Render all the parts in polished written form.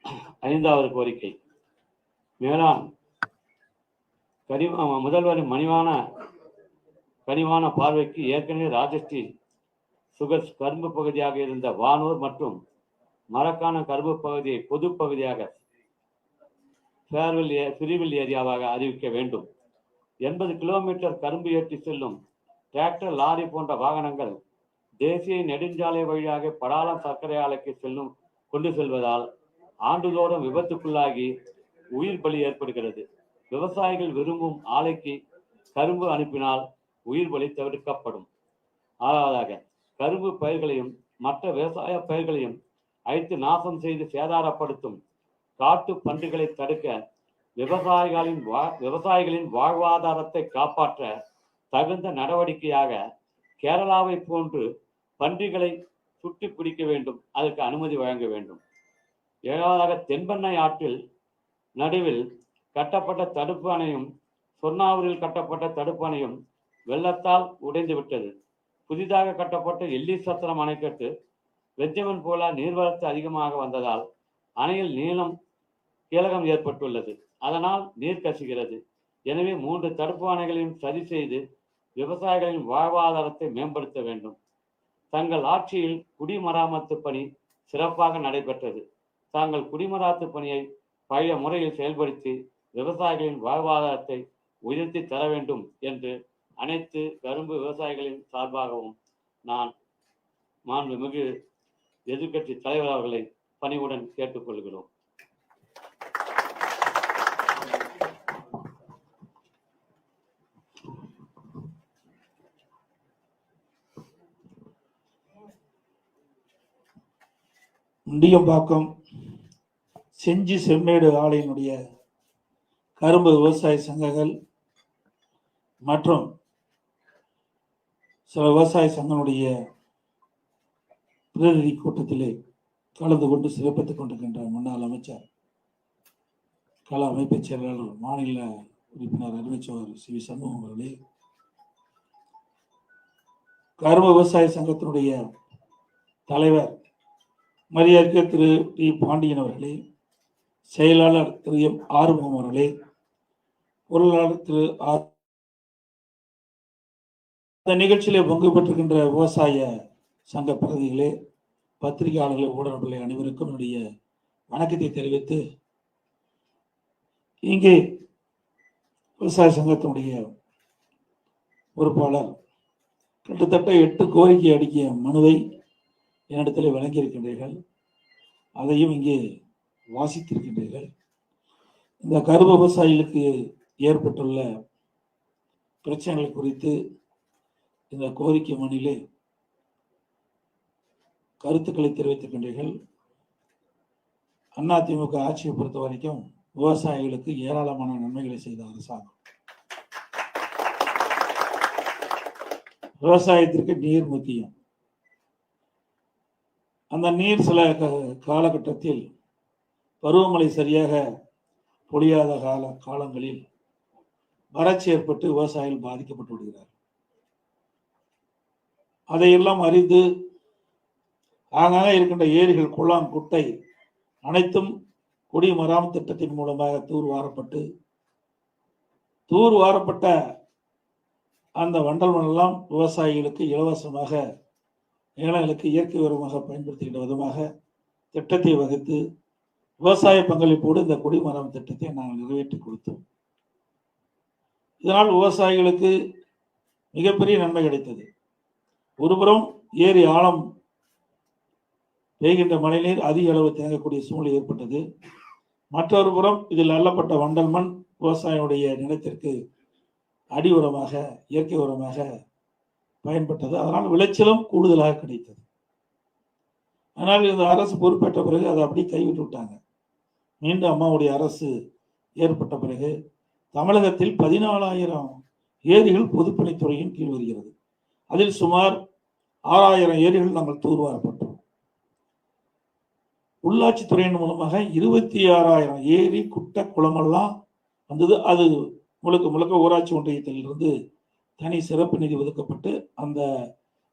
5வது கோரிக்கை, மேலாண் முதல்வரின் கனிவான பார்வைக்கு ஏற்கனவே ராஜஸ்ரீ சுகர்ஸ் கரும்பு பகுதியாக இருந்த வானூர் மற்றும் மரக்கான கரும்பு பகுதியை பொது பகுதியாக பிரிவில் ஏரியாவாக அறிவிக்க வேண்டும். 80 கிலோமீட்டர் கரும்பு ஏற்றி செல்லும் டிராக்டர், லாரி போன்ற வாகனங்கள் தேசிய நெடுஞ்சாலை வழியாக படாலம் சர்க்கரை ஆலைக்கு கொண்டு செல்வதால் ஆண்டுதோறும் விபத்துக்குள்ளாகி உயிர் பலி ஏற்படுகிறது. விவசாயிகள் விரும்பும் ஆலைக்கு கரும்பு அனுப்பினால் உயிர் பலி தவிர்க்கப்படும். 6வதாக, கரும்பு பயிர்களையும் மற்ற விவசாய பயிர்களையும் அழித்து நாசம் செய்து சேதாரப்படுத்தும் காட்டு பன்றிகளை தடுக்க விவசாயிகளின் வாழ்வாதாரத்தை காப்பாற்ற தகுந்த நடவடிக்கையாக கேரளாவை போன்று பன்றிகளை சுட்டி பிடிக்க வேண்டும், அதற்கு அனுமதி வழங்க வேண்டும். 7வதாக, தென்பெண்ணை ஆற்றில் நடுவில் கட்டப்பட்ட தடுப்பு அணையும் சொர்ணாவூரில் கட்டப்பட்ட தடுப்பு அணையும் வெள்ளத்தால் உடைந்து விட்டது. புதிதாக கட்டப்பட்ட எல்லி சத்திரம் அணைக்கட்டு வெஞ்சமன் போல நீர்வரத்து அதிகமாக வந்ததால் அணையில் கீழகம் ஏற்பட்டுள்ளது. அதனால் நீர் கசிகிறது. எனவே 3 தடுப்பு அணைகளையும் சரி செய்து விவசாயிகளின் வாழ்வாதாரத்தை மேம்படுத்த வேண்டும். தங்கள் ஆட்சியில் குடிமராமத்து பணி சிறப்பாக நடைபெற்றது. தாங்கள் குடிமராமத்து பணியை பழைய முறையில் செயல்படுத்தி விவசாயிகளின் வாழ்வாதாரத்தை உயர்த்தி தர வேண்டும் என்று அனைத்து கரும்பு விவசாயிகளின் சார்பாகவும் நான் மாண்புமிகு எதிர்க்கட்சி தலைவர் அவர்களை பணிவுடன் கேட்டுக்கொள்கிறோம். முண்டியம்பாக்கம் செஞ்சி செம்மேடு ஆலையினுடைய கரும்பு விவசாய சங்கங்கள் மற்றும் சில விவசாய சங்கங்களுடைய பிரதிநிதி கூட்டத்திலே கலந்து கொண்டு சிறப்பித்துக் கொண்டிருக்கின்ற முன்னாள் அமைச்சர், கள அமைப்பு செயலாளர், மாநில உறுப்பினர் அறிவிச்சவர் சி. சண்முகம் அவர்களே, கரும்பு விவசாய சங்கத்தினுடைய தலைவர் மரியாதைக்கு திரு டி. பாண்டியன் அவர்களே, செயலாளர் திரு எம். ஆறுமுகம் அவர்களே, பொருளாளர் திரு ஆர். இந்த நிகழ்ச்சியிலே பங்கு பெற்றிருக்கின்ற விவசாய சங்க பிரதிகளே, பத்திரிகையாளர்களே, ஊடகங்களே அனைவருக்கும் என்னுடைய வணக்கத்தை தெரிவித்து, இங்கே விவசாய சங்கத்தினுடைய பொறுப்பாளர் கிட்டத்தட்ட 8 கோரிக்கை அடங்கிய மனுவை என்னிடத்தில் வழங்கியிருக்கின்றீர்கள். அதையும் இங்கே வாசித்திருக்கின்றீர்கள். இந்த கரும்பு விவசாயிகளுக்கு ஏற்பட்டுள்ள பிரச்சனைகள் குறித்து இந்த கோரிக்கை மனுவிலே கருத்துக்களை தெரிவித்திருக்கின்றீர்கள். அதிமுக ஆட்சியை பொறுத்த வரைக்கும் விவசாயிகளுக்கு ஏராளமான நன்மைகளை செய்த அரசாங்கம். விவசாயத்திற்கு நீர் முக்கியம். அந்த நீர் சில காலகட்டத்தில் பருவமழை சரியாக பொழியாத காலங்களில் வறட்சி ஏற்பட்டு விவசாயிகள் பாதிக்கப்பட்டு விடுகிறார். அதையெல்லாம் அறிந்து ஆங்காக இருக்கின்ற ஏரிகள், குளம், குட்டை அனைத்தும் குடிமராமத்து திட்டத்தின் மூலமாக தூர்வாரப்பட்ட அந்த வண்டல் மண்ணெல்லாம் விவசாயிகளுக்கு இலவசமாக நிலங்களுக்கு இயற்கை உரமாக பயன்படுத்துகின்ற விதமாக திட்டத்தை வகுத்து விவசாய பங்களிப்போடு இந்த குடிமராமத்து திட்டத்தை நாங்கள் நிறைவேற்றி கொடுத்தோம். இதனால் விவசாயிகளுக்கு மிகப்பெரிய நன்மை கிடைத்தது. ஒருபுறம் ஏரி ஆழம் பெய்கின்ற மழைநீர் அதிக அளவு தேங்கக்கூடிய சூழ்நிலை ஏற்பட்டது. மற்றொரு புறம் இதில் அள்ளப்பட்ட வண்டல் மண் விவசாயியுடைய நிலத்திற்கு அடி உரமாக, இயற்கை உரமாக பயன்பட்டது. அதனால் விளைச்சலும் கூடுதலாக கிடைத்தது. ஆனால் இந்த அரசு பொறுப்பேற்ற பிறகு அதை அப்படி கைவிட்டு விட்டாங்க. மீண்டும் அம்மாவுடைய அரசு ஏற்பட்ட பிறகு தமிழகத்தில் 14,000 ஏரிகள் பொதுப்பணித்துறையின் கீழ் வருகிறது. அதில் சுமார் 6,000 ஏரிகள் நாங்கள் தூர்வாரப்பட்டோம். உள்ளாட்சித்துறையின் மூலமாக 26,000 ஏரி, குட்டை, குளமெல்லாம் வந்தது. அது முழுக்க முழுக்க ஊராட்சி ஒன்றியத்திலிருந்து தனி சிறப்பு நிதி ஒதுக்கப்பட்டு அந்த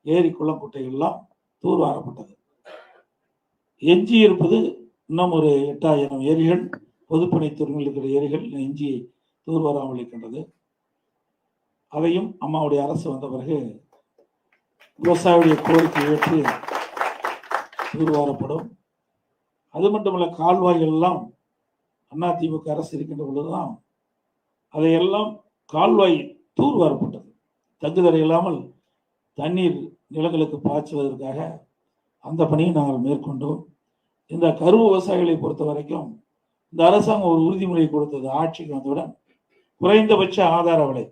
ஏரி, குளம், குட்டைகள்லாம் தூர்வாரப்பட்டது. எஞ்சி இருப்பது இன்னும் ஒரு 8000 ஏரிகள் பொதுப்பணித்துறையில் இருக்கிற ஏரிகள் எஞ்சி தூர்வாராமல் இருக்கின்றது. அதையும் அம்மாவுடைய அரசு வந்த பிறகு விவசாயியுடைய கோரிக்கை ஏற்று தூர்வாரப்படும். அது மட்டுமல்ல, கால்வாய்கள் எல்லாம் அதிமுக அரசு இருக்கின்ற பொழுதுதான் அதையெல்லாம் கால்வாய் தூர்வாரப்பட்டது. தங்குதடை இல்லாமல் தண்ணீர் நிலங்களுக்கு பாய்ச்சுவதற்காக அந்த பணியை நாங்கள் மேற்கொண்டோம். இந்த கரும்பு விவசாயிகளை பொறுத்த வரைக்கும் இந்த அரசாங்கம் ஒரு உறுதிமொழி கொடுத்தது. ஆட்சிக்கு வந்தவுடன் குறைந்தபட்ச ஆதார விலை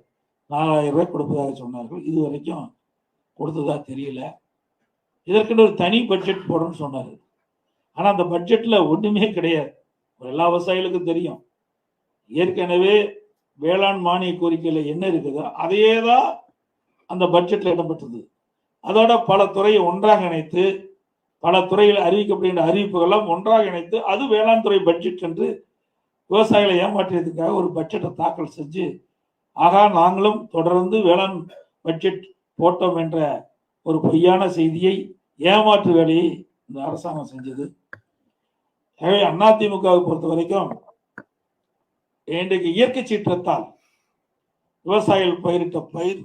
4000 ரூபாய் கொடுப்பதாக சொன்னார்கள். இது வரைக்கும் கொடுத்ததா தெரியல. இதற்கென்று ஒரு தனி பட்ஜெட் போடணும்னு சொன்னார். ஆனால் அந்த பட்ஜெட்ல ஒன்றுமே கிடையாது. எல்லா விவசாயிகளுக்கும் தெரியும், ஏற்கனவே வேளாண் மானிய கோரிக்கையில என்ன இருக்குதோ அதையே தான் அந்த பட்ஜெட்ல இடம்பெற்றது. அதோட பல துறையை ஒன்றாக இணைத்து, பல துறையில் அறிவிக்கப்படுகின்ற அறிவிப்புகள்லாம் ஒன்றாக இணைத்து அது வேளாண் துறை பட்ஜெட் என்று விவசாயிகளை ஏமாற்றியதுக்காக ஒரு பட்ஜெட்டை தாக்கல் செஞ்சு, ஆகா நாங்களும் தொடர்ந்து வேளாண் பட்ஜெட் போட்டோம் என்ற ஒரு பொய்யான செய்தியை, ஏமாற்று வேலையை இந்த அரசாங்கம் செஞ்சது. எனவே அதிமுகவை பொறுத்த வரைக்கும் இன்றைக்கு இயற்கை சீற்றத்தால் விவசாயிகள் பயிரிட்ட பயிர்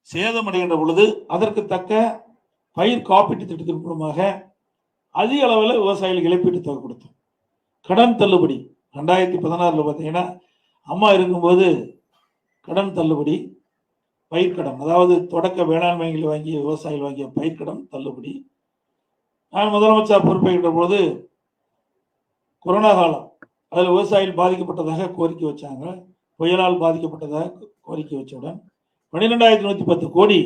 சேதமடைகின்ற பொழுது அதற்கு தக்க பயிர் காப்பீட்டு திட்டத்தின் மூலமாக அதிக அளவில் விவசாயிகளுக்கு இழப்பீட்டு தொகை கொடுத்தோம். கடன் தள்ளுபடி 2016 பார்த்தீங்கன்னா அம்மா இருக்கும்போது கடன் தள்ளுபடி, பயிர்க்கடன், அதாவது தொடக்க வேளாண்மைகளை வாங்கிய விவசாயிகள் வாங்கிய பயிர்க்கடன் தள்ளுபடி. நான் முதலமைச்சர் பொறுப்பேற்ற போது கொரோனா காலம், அதில் விவசாயிகள் பாதிக்கப்பட்டதாக கோரிக்கை வச்சாங்க. புயலால் பாதிக்கப்பட்டதாக கோரிக்கை வச்சவுடன் 12,110 கோடி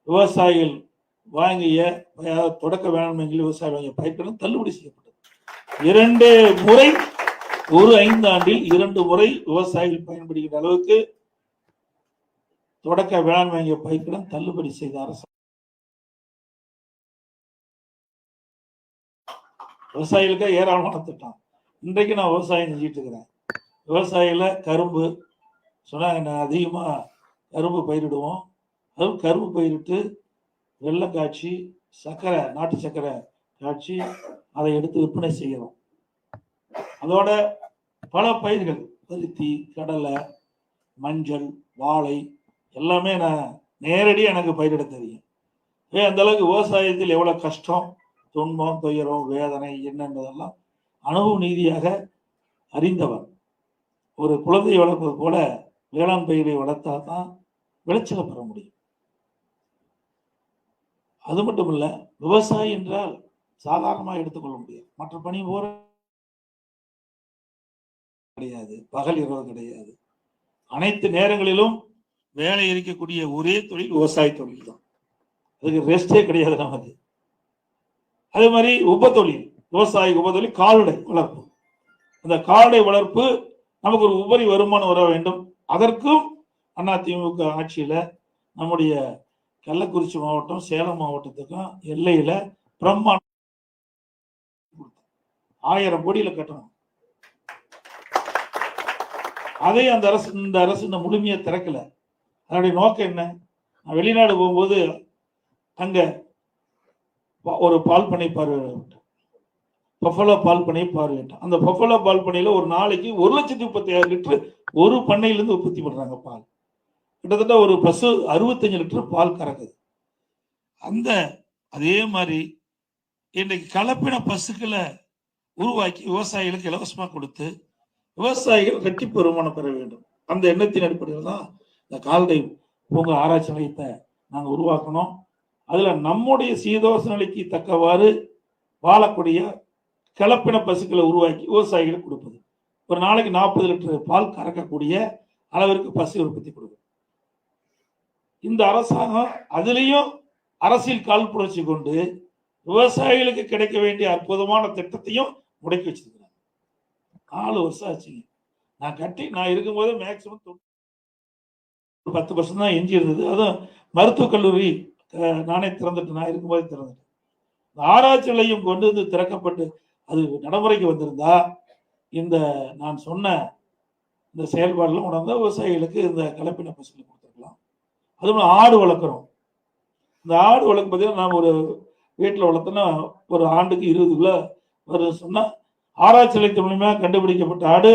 விவசாயிகள் வாங்கிய தொடக்க வேளாண்மைகளில் விவசாயிகள் வாங்கிய பயிர்க்கடன் தள்ளுபடி செய்யப்பட்டது. 2 முறை, ஒரு 5 ஆண்டில் 2 முறை விவசாயிகள் பயன்படுகின்ற அளவுக்கு தொடக்க வேளாண்மை வாங்கிய பயிர்க்கடன் தள்ளுபடி செய்த அரசு. விவசாயிகளுக்கு ஏராளமான திட்டம். இன்றைக்கு நான் விவசாயம் செஞ்சுட்டு இருக்கிறேன். விவசாயில கரும்பு சொன்னாங்க, நான் அதிகமா கரும்பு பயிரிடுவோம். அதுவும் கரும்பு பயிரிட்டு வெள்ளம் காய்ச்சி சர்க்கரை, நாட்டு சர்க்கரை காய்ச்சி அதை எடுத்து விற்பனை செய்கிறோம். அதோட பல பயிர்கள், பருத்தி, கடலை, மஞ்சள், வாழை எல்லாமே நான் நேரடியாக எனக்கு பயிரிட தெரியும். அந்த அளவுக்கு விவசாயத்தில் எவ்வளவு கஷ்டம், துன்பம், துயரம், வேதனை என்னன்றதெல்லாம் அனுபவ நீதியாக அறிந்தவர். ஒரு குழந்தையை வளர்ப்பது போல வேளாண் பயிரை வளர்த்தா தான் விளைச்சலை பெற முடியும். அது மட்டும் இல்ல, விவசாயி என்றால் சாதாரணமாக எடுத்துக்கொள்ள முடியாது. மற்ற பணி போற கிடையாது, பகல் இரவு கிடையாது. அனைத்து நேரங்களிலும் வேலை இருக்கக்கூடிய ஒரே தொழில் விவசாய தொழில் தான். அதுக்கு ரெஸ்டே கிடையாது நமக்கு. அதே மாதிரி உபத்தொழில், விவசாய உபத்தொழில் கால்நடை வளர்ப்பு. அந்த கால்நடை வளர்ப்பு நமக்கு ஒரு உபரி வருமானம் வர வேண்டும். அதற்கும் அதிமுக ஆட்சியில நம்முடைய கள்ளக்குறிச்சி மாவட்டம், சேலம் மாவட்டத்துக்கும் எல்லையில பிரம்மாண்டம் 1000 கோடியில கட்டணும். அதை அந்த அரசு, இந்த அரசு இந்த முழுமையை திறக்கல. அதனுடைய நோக்கம் என்ன? நான் வெளிநாடு போகும்போது அங்க ஒரு பால் பண்ணை பார்வையிட்டேன், பஃபலோ பால் பண்ணை பார்வையிட்டேன். அந்த பஃபலோ பால் பண்ணையில ஒரு நாளைக்கு 1,35,000 லிட்டர் ஒரு பண்ணையிலிருந்து உற்பத்தி பண்றாங்க பால். கிட்டத்தட்ட ஒரு பசு 65 லிட்டர் பால் கறக்குது. அந்த அதே மாதிரி இன்றைக்கு கலப்பின பசுக்களை உருவாக்கி விவசாயிகளுக்கு இலவசமா கொடுத்து விவசாயிகள் இரட்டிப்பு வருமானம் பெற வேண்டும். அந்த எண்ணத்தின் அடிப்படையில் தான் இந்த கால்நடை பூங்கா ஆராய்ச்சி நிலையத்தை நாங்கள் உருவாக்கணும். அதுல நம்முடைய சீதோஷ நிலைக்கு தக்கவாறு வாழக்கூடிய கலப்பின பசுக்களை உருவாக்கி விவசாயிகளுக்கு கொடுப்பது. ஒரு நாளைக்கு 40 லிட்டர் பால் கறக்கக்கூடிய அளவிற்கு பசு உற்பத்தி கொடுக்கும். இந்த அரசாங்கம் அதுலேயும் அரசியல் கால் புரட்சி கொண்டு விவசாயிகளுக்கு கிடைக்க வேண்டிய அற்புதமான திட்டத்தையும் முடக்கி வச்சிருக்கிறாங்க. 4 வருஷம் ஆச்சுங்க. நான் இருக்கும்போது மேக்சிமம் 10% தான் எஞ்சி இருந்தது. அதுவும் மருத்துவக் கல்லூரி நானே திறந்துட்டு, நான் இருக்கும்போது திறந்துட்டேன். ஆராய்ச்சி நிலையம் கொண்டு வந்து திறக்கப்பட்டு அது நடைமுறைக்கு வந்திருந்தா இந்த நான் சொன்ன இந்த செயல்பாடுலாம் உணர்ந்த விவசாயிகளுக்கு இந்த கலப்பின பசுக்களை கொடுத்துருக்கலாம். அதுவும் ஆடு வளர்க்குறோம். இந்த ஆடு வளர்க்கும் பார்த்தீங்கன்னா நாம் ஒரு வீட்டில் வளர்த்தோன்னா ஒரு ஆண்டுக்கு 20 கிலோ வருது சொன்னால் ஆராய்ச்சி நிலையத்தின் மூலமா கண்டுபிடிக்கப்பட்ட ஆடு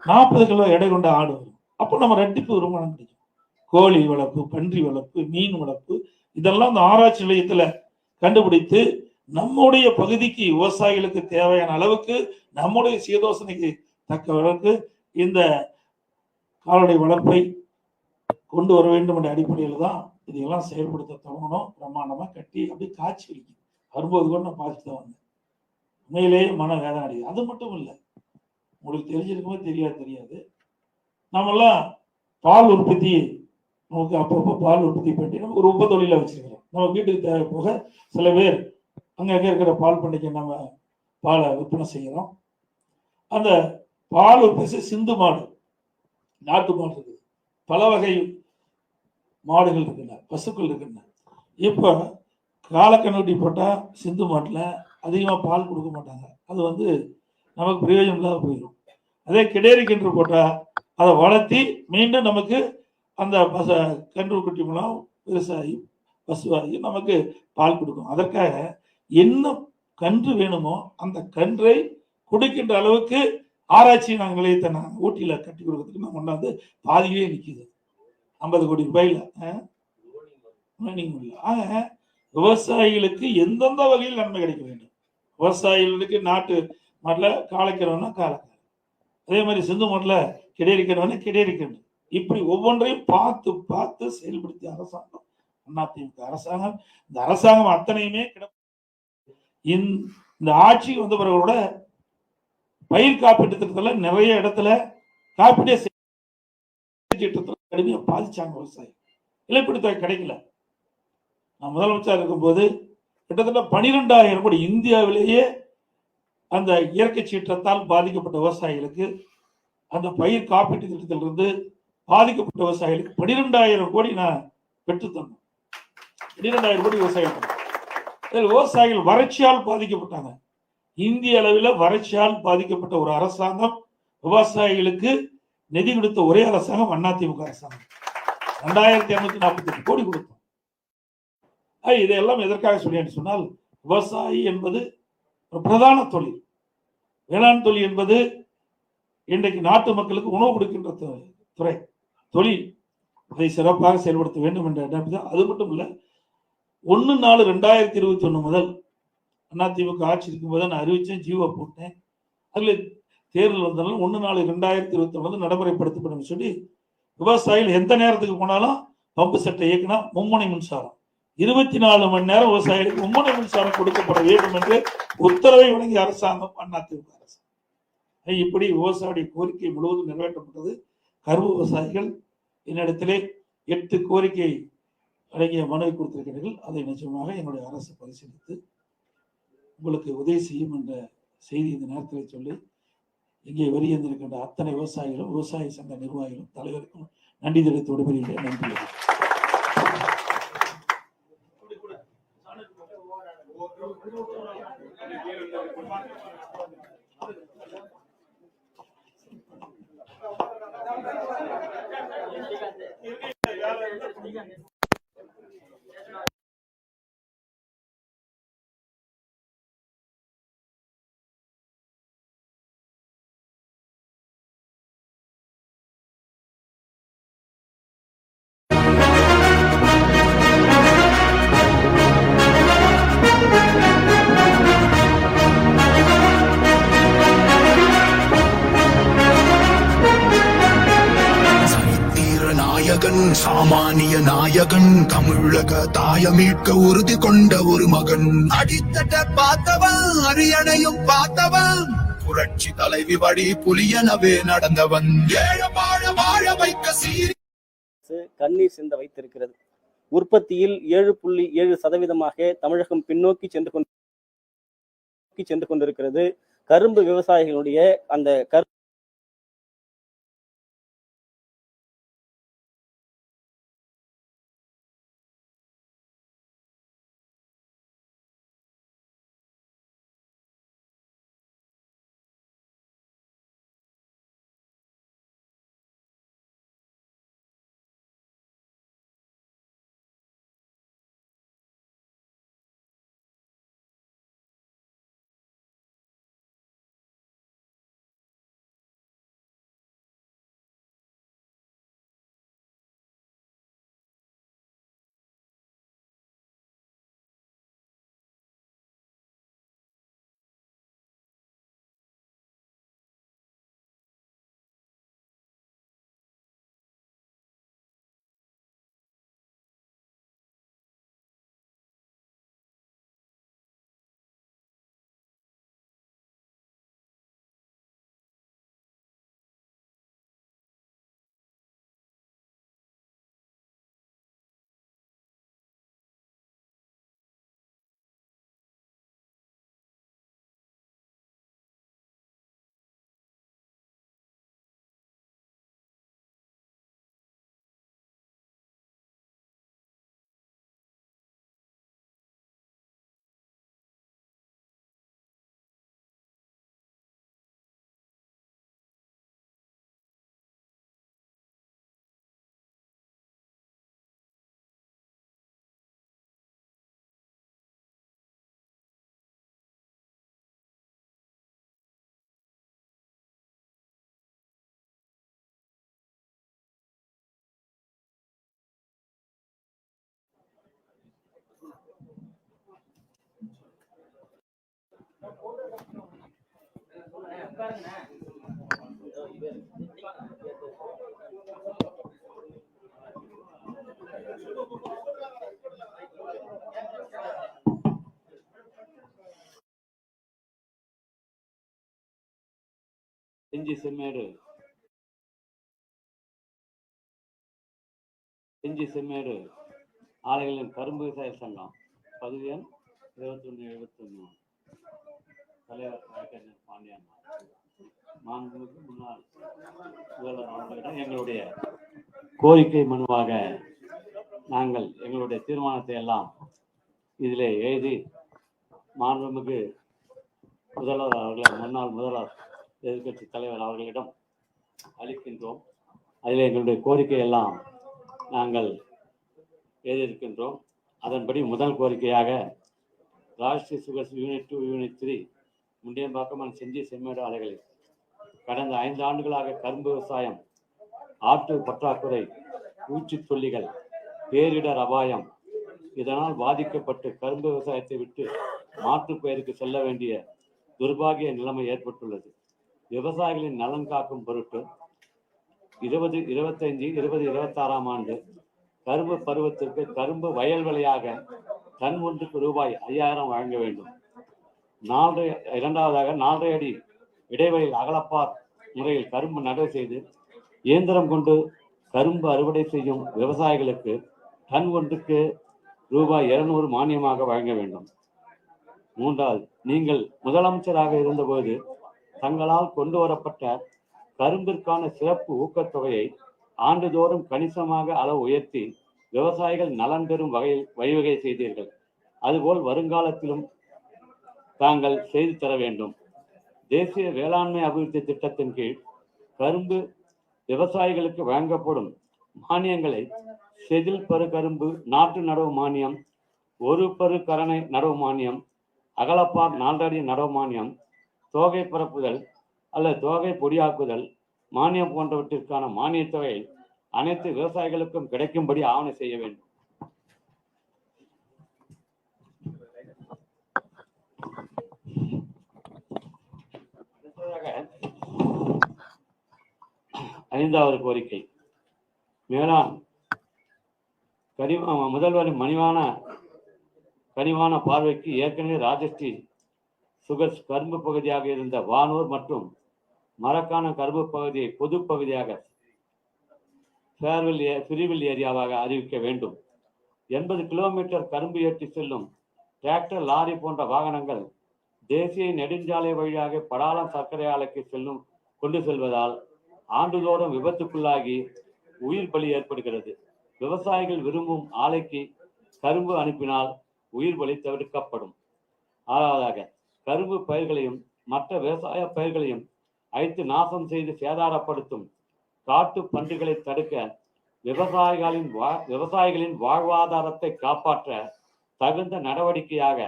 40 கிலோ எடை கொண்ட ஆடு வரும். அப்போ நம்ம ரெட்டிப்பு வருமானம் கிடைக்கும். கோழி வளர்ப்பு, பன்றி வளர்ப்பு, மீன் வளர்ப்பு இதெல்லாம் இந்த ஆராய்ச்சி நிலையத்துல கண்டுபிடித்து நம்முடைய பகுதிக்கு விவசாயிகளுக்கு தேவையான அளவுக்கு நம்முடைய சீதோசனைக்கு தக்க அளவுக்கு இந்த கால்நடை வளர்ப்பை கொண்டு வர வேண்டும் என்ற அடிப்படையில் தான் இதையெல்லாம் செயல்படுத்த தொடங்கணும். பிரம்மாண்டமா கட்டி அப்படியே காட்சி அளிக்குது. வரும்போது கூட நான் பார்த்துட்டு தான் வந்தேன். உண்மையிலேயே மன வேதனை அடையுது. அது மட்டும் இல்லை, உங்களுக்கு தெரிஞ்சிருக்குமே தெரியாது, நம்மெல்லாம் பால் உற்பத்தி நமக்கு அப்பப்போ பால் உற்பத்தி பண்ணி நம்ம ஒரு உப தொழில வச்சிருக்கிறோம். நம்ம வீட்டுக்கு தேவை போக சில பேர் அங்கே இருக்கிற பால் பண்ணைக்கு நம்ம பாலை விற்பனை செய்கிறோம். அந்த பால் உற்பத்தி சிந்து மாடு, நாட்டு மாடு இருக்குது, பல வகை மாடுகள் இருக்கின்றன, பசுக்கள் இருக்கின்றன. இப்போ காலக்கண்ணுட்டி போட்டால் சிந்து மாட்டில் அதிகமாக பால் கொடுக்க மாட்டாங்க. அது நமக்கு பிரயோஜனம் இல்லாத போயிடும். அதே கிடேரி கன்று போட்டால் அதை வளர்த்தி மீண்டும் நமக்கு அந்த கன்று குட்டி மூலம் விவசாயி பசுவாகி நமக்கு பால் கொடுக்கும். அதற்காக என்ன கன்று வேணுமோ அந்த கன்றை கொடுக்கின்ற அளவுக்கு ஆராய்ச்சி நிலையத்தை நாங்கள் ஊட்டியில் கட்டி கொடுக்கறதுக்கு நம்ம கொண்டாந்து பாதியிலே நிற்கிது. 50 கோடி ரூபாயில். ஆக விவசாயிகளுக்கு எந்தெந்த வகையில் நன்மை கிடைக்க வேண்டும். விவசாயிகளுக்கு நாட்டு மாட்டில் காளைக்கிறவனா காளைக்கரை, அதே மாதிரி சிந்து மாட்டில் கிடேரிக்கிறவனா கிடேரிக்கணும். இப்படி ஒவ்வொன்றையும் பார்த்து பார்த்து செயல்படுத்திய அரசாங்கம் அதிமுக அரசாங்கம். இந்த அரசாங்கம் அத்தனையுமே இந்த ஆட்சி வந்த பிறகு பயிர் காப்பீட்டு திட்டத்துல நிறைய இடத்துல காப்பீடு திட்டத்தில் கடுமையா பாதிச்சாங்க விவசாயி. இழப்பீடு தொகை கிடைக்கல. நான் முதலமைச்சர் இருக்கும்போது கிட்டத்தட்ட 12,000 கோடி இந்தியாவிலேயே அந்த இயற்கை சீற்றத்தால் பாதிக்கப்பட்ட விவசாயிகளுக்கு அந்த பயிர் காப்பீட்டு திட்டத்திலிருந்து பாதிக்கப்பட்ட விவசாயிகளுக்கு 12,000 கோடி நான் பெற்று தந்தேன். 12,000 கோடி விவசாயிகள். விவசாயிகள் வறட்சியால் பாதிக்கப்பட்டாங்க. இந்திய அளவில் வறட்சியால் பாதிக்கப்பட்ட ஒரு அரசாங்கம் விவசாயிகளுக்கு நிதி கொடுத்த ஒரே அரசாங்கம் அதிமுக அரசாங்கம். 2,248 கோடி கொடுத்தோம். இதையெல்லாம் எதற்காக சொல்லி சொன்னால், விவசாயி என்பது ஒரு பிரதான தொழில். வேளாண் தொழில் என்பது இன்றைக்கு நாட்டு மக்களுக்கு உணவு கொடுக்கின்ற துறை தொழில். அதை சிறப்பாக செயல்படுத்த வேண்டும் என்ற எண்ணம். அது மட்டும் இல்ல, 1/4/2021 முதல் அதிமுக ஆட்சி இருக்கும்போது நான் அறிவிச்சேன், ஜீவோ போட்டேன். அதுல தேர்தல் வந்தாலும் 1/4/2021 நடைமுறைப்படுத்தப்படும் சொல்லி விவசாயிகள் எந்த நேரத்துக்கு போனாலும் பம்பு செட்டை இயக்கினா மும்முனை மின்சாரம் 24 மணி நேரம் விவசாயிகளுக்கு மும்முனை மின்சாரம் கொடுக்கப்பட வேண்டும் என்று உத்தரவை வழங்கிய அரசாங்கம் அதிமுக அரசாங்கம். இப்படி விவசாயிய கோரிக்கை முழுவதும் நிறைவேற்றப்பட்டது. கரும்பு விவசாயிகள் என்னிடத்திலே 8 கோரிக்கை அடங்கிய மனுவை கொடுத்திருக்கிறார்கள். அதை நிச்சயமாக என்னுடைய அரசு பரிசீலித்து உங்களுக்கு உதவி செய்யும் என்ற செய்தி இந்த நேரத்தில் சொல்லி, இங்கே வெளியேந்திருக்கின்ற அத்தனை விவசாயிகளும் விவசாய சங்க நிர்வாகிகளும் தலைவருக்கும் நன்றி தெரிவித்து விடுபடுகிறேன். நன்றி. சாமானிய நாயகன், தமிழக தாய மீட்க உறுதி கொண்ட ஒரு மகன். அடித்தட்ட பார்த்தவன், அரியணையும் பார்த்தவன், புரட்சி தலைவி வழி புலியனவே நடந்தவன். ஏழ வாழ வாழ வைக்க சீரி கண்ணீர் சிந்த வைத்திருக்கிறது. உற்பத்தியில் 7.7% தமிழகம் பின்னோக்கி சென்று கொண்டிருக்கிறது. கரும்பு விவசாயிகளுடைய அந்த செஞ்சி செம்மேடு ஆலைகளின் கரும்பு விவசாய சங்கம் பதிவு எண் 2171 தலைவர் வழக்கறிஞர் பாண்டியன் மாண்புமிகு முன்னாள் முதல்வர் அவர்களிடம் எங்களுடைய கோரிக்கை மனுவாக நாங்கள் எங்களுடைய தீர்மானத்தை எல்லாம் இதிலே எழுதி மாண்புமிகு முதல்வர் அவர்களை முன்னாள் முதல்வர் எதிர்கட்சி தலைவர் அவர்களிடம் அளிக்கின்றோம். அதில் எங்களுடைய கோரிக்கை எல்லாம் நாங்கள் எழுதியிருக்கின்றோம். அதன்படி முதல் கோரிக்கையாக Rashtriya sugars unit 2 unit 3 Mundiyampakkam மற்றும் செஞ்சி செம்மேடு ஆலைகளில் கடந்த 5 ஆண்டுகளாக கரும்பு விவசாயம் ஆற்று பற்றாக்குறை, பூச்சிக்கொல்லிகள், பேரிடர் அபாயம் இதனால் பாதிக்கப்பட்டு கரும்பு விவசாயத்தை விட்டு மாற்றுப் பயிருக்கு செல்ல வேண்டிய துர்பாகிய நிலைமை ஏற்பட்டுள்ளது. விவசாயிகளின் நலன் காக்கும் பொருட்டு 2025-2026 ஆண்டு கரும்பு பருவத்திற்கு கரும்பு வயல் விலையாக டன் ஒன்றுக்கு ரூபாய் 5000 வழங்க வேண்டும். இரண்டாவதாக 4.5 அடி இடைவெளியில் அகலப்பார் முறையில் கரும்பு நடவு செய்து இயந்திரம் கொண்டு கரும்பு அறுவடை செய்யும் விவசாயிகளுக்கு டன் ஒன்றுக்கு ரூபாய் 200 மானியமாக வழங்க வேண்டும். மூன்றாவது, நீங்கள் முதலமைச்சராக இருந்தபோது தங்களால் கொண்டு வரப்பட்ட கரும்பிற்கான சிறப்பு ஊக்கத்தொகையை ஆண்டுதோறும் கணிசமாக அளவு உயர்த்தி விவசாயிகள் நலன் பெறும் வகையில் வழிவகை செய்தீர்கள். அதுபோல் வருங்காலத்திலும் தாங்கள் செய்து தர வேண்டும். தேசிய வேளாண்மை அபிவிருத்தி திட்டத்தின் கீழ் கரும்பு விவசாயிகளுக்கு வழங்கப்படும் மானியங்களை செதில் பரு கரும்பு நாட்டு நடவு மானியம், ஒரு பரு கரணை நடவு மானியம், அகலப்பார் 4 அடி நடவு மானியம், தோகை பரப்புதல் அல்லது தோகை பொடியாக்குதல் மானியம் போன்றவற்றிற்கான மானியத் தொகை அனைத்து விவசாயிகளுக்கும் கிடைக்கும்படி ஆவணம் செய்ய வேண்டும். ஐந்தாவது கோரிக்கை, மேலாண் முதல்வரின் கனிவான பார்வைக்கு ஏற்கனவே ராஜஸ்ரீ சுகர்ஸ் கரும்பு பகுதியாக இருந்த வானூர் மற்றும் மரக்கான கரும்பு பகுதியை பொது பகுதியாக பிரிவில் ஏரியாவாக அறிவிக்க வேண்டும். 80 கிலோமீட்டர் கரும்பு ஏற்றி செல்லும் டிராக்டர், லாரி போன்ற வாகனங்கள் தேசிய நெடுஞ்சாலை வழியாக படாலம் சர்க்கரை ஆலைக்கு கொண்டு செல்வதால் ஆண்டுதோறும் விபத்துக்குள்ளாகி உயிர் பலி ஏற்படுகிறது. விவசாயிகள் விரும்பும் ஆலைக்கு கரும்பு அனுப்பினால் உயிர் பலி தவிர்க்கப்படும். ஆறாவதாக, கரும்பு பயிர்களையும் மற்ற விவசாய பயிர்களையும் அழித்து நாசம் செய்து சேதாரப்படுத்தும் காட்டு பன்றிகளை தடுக்க விவசாயிகளின் வாழ்வாதாரத்தை காப்பாற்ற தகுந்த நடவடிக்கையாக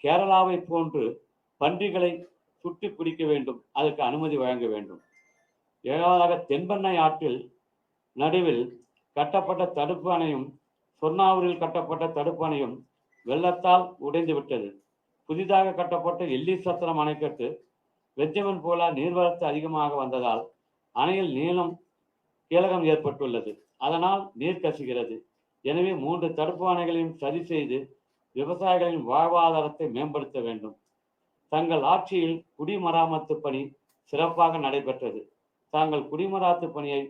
கேரளாவை போன்று பன்றிகளை சுட்டி பிடிக்க வேண்டும். அதற்கு அனுமதி வழங்க வேண்டும். ஏழாவதாக, தென்பெண்ணை ஆற்றில் நடுவில் கட்டப்பட்ட தடுப்பு அணையும் சொர்ணாவூரில் கட்டப்பட்ட தடுப்பு அணையும் வெள்ளத்தால் உடைந்து விட்டது. புதிதாக கட்டப்பட்ட எல்லி சத்திரம் அணைக்கட்டு வெஜ்ஜமன் போல நீர்வரத்து அதிகமாக வந்ததால் அணையில் கீழகம் ஏற்பட்டுள்ளது. அதனால் நீர் கசிகிறது. எனவே 3 தடுப்பு அணைகளையும் சரி செய்து விவசாயிகளின் வாழ்வாதாரத்தை மேம்படுத்த வேண்டும். தங்கள் ஆட்சியில் குடிமராமத்து பணி சிறப்பாக நடைபெற்றது. தாங்கள் குடிமராமத்து பணியை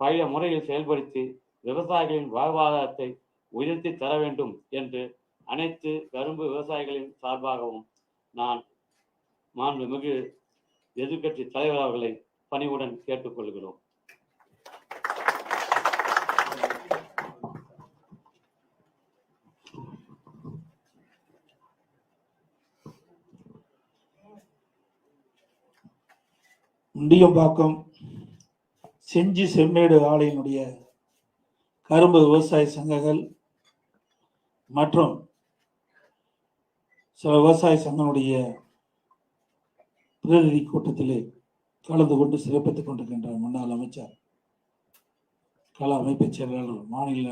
பழைய முறையில் செயல்படுத்தி விவசாயிகளின் வாழ்வாதாரத்தை உயர்த்தி தர வேண்டும் என்று அனைத்து கரும்பு விவசாயிகளின் சார்பாகவும் நான் மாண்புமிகு எதிர்க்கட்சி தலைவர் அவர்களை பணிவுடன் கேட்டுக்கொள்கிறோம். முண்டியம்பாக்கம் செஞ்சி செம்மேடு ஆலையினுடைய கரும்பு விவசாய சங்கங்கள் மற்றும் சில விவசாய சங்கங்களுடைய பிரதிநிதி கூட்டத்திலே கலந்து கொண்டு சிறப்பித்துக் கொண்டிருக்கின்ற முன்னாள் அமைச்சர், கள அமைப்பு செயலாளர், மாநில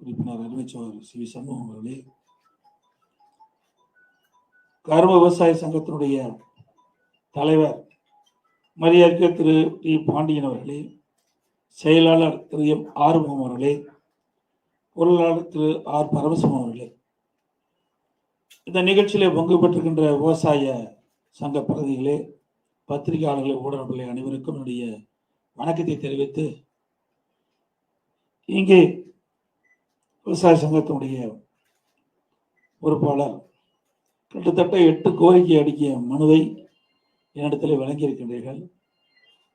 உறுப்பினர் அறிவிச்சவர் சி சண்முகம் அவர்களே, கரும்பு விவசாய சங்கத்தினுடைய தலைவர் மரியாதைக்கு திரு டி பாண்டியன் அவர்களே, செயலாளர் திரு எம் ஆறுமுகம் அவர்களே, பொருளாளர் திரு ஆர் பரமசிவம் அவர்களே, இந்த நிகழ்ச்சியிலே பங்கு பெற்றிருக்கின்ற விவசாய சங்க பிரதிகளே, பத்திரிகையாளர்களே, ஊடகங்களே அனைவருக்கும் என்னுடைய வணக்கத்தை தெரிவித்து, இங்கே விவசாய சங்கத்தினுடைய பொறுப்பாளர் கிட்டத்தட்ட 8 கோரிக்கை அடங்கிய மனுவை என்னிடத்தில் வழங்கியிருக்கின்றீர்கள்.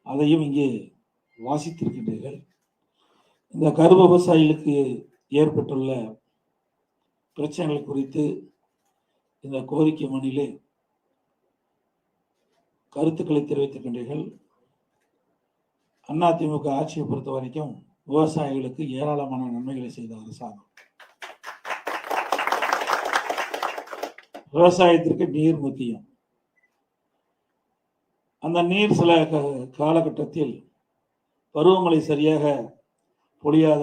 அதையும் இங்கே வாசித்திருக்கின்றீர்கள். இந்த கரும்பு விவசாயிகளுக்கு ஏற்பட்டுள்ள பிரச்சனைகள் குறித்து இந்த கோரிக்கை மனுவிலே கருத்துக்களை தெரிவித்திருக்கின்றீர்கள். அதிமுக ஆட்சியை பொறுத்த வரைக்கும் விவசாயிகளுக்கு ஏராளமான நன்மைகளை செய்த அரசாங்கம். விவசாயத்திற்கு நீர் முக்கியம். அந்த நீர் சில காலகட்டத்தில் பருவமழை சரியாக பொழியாத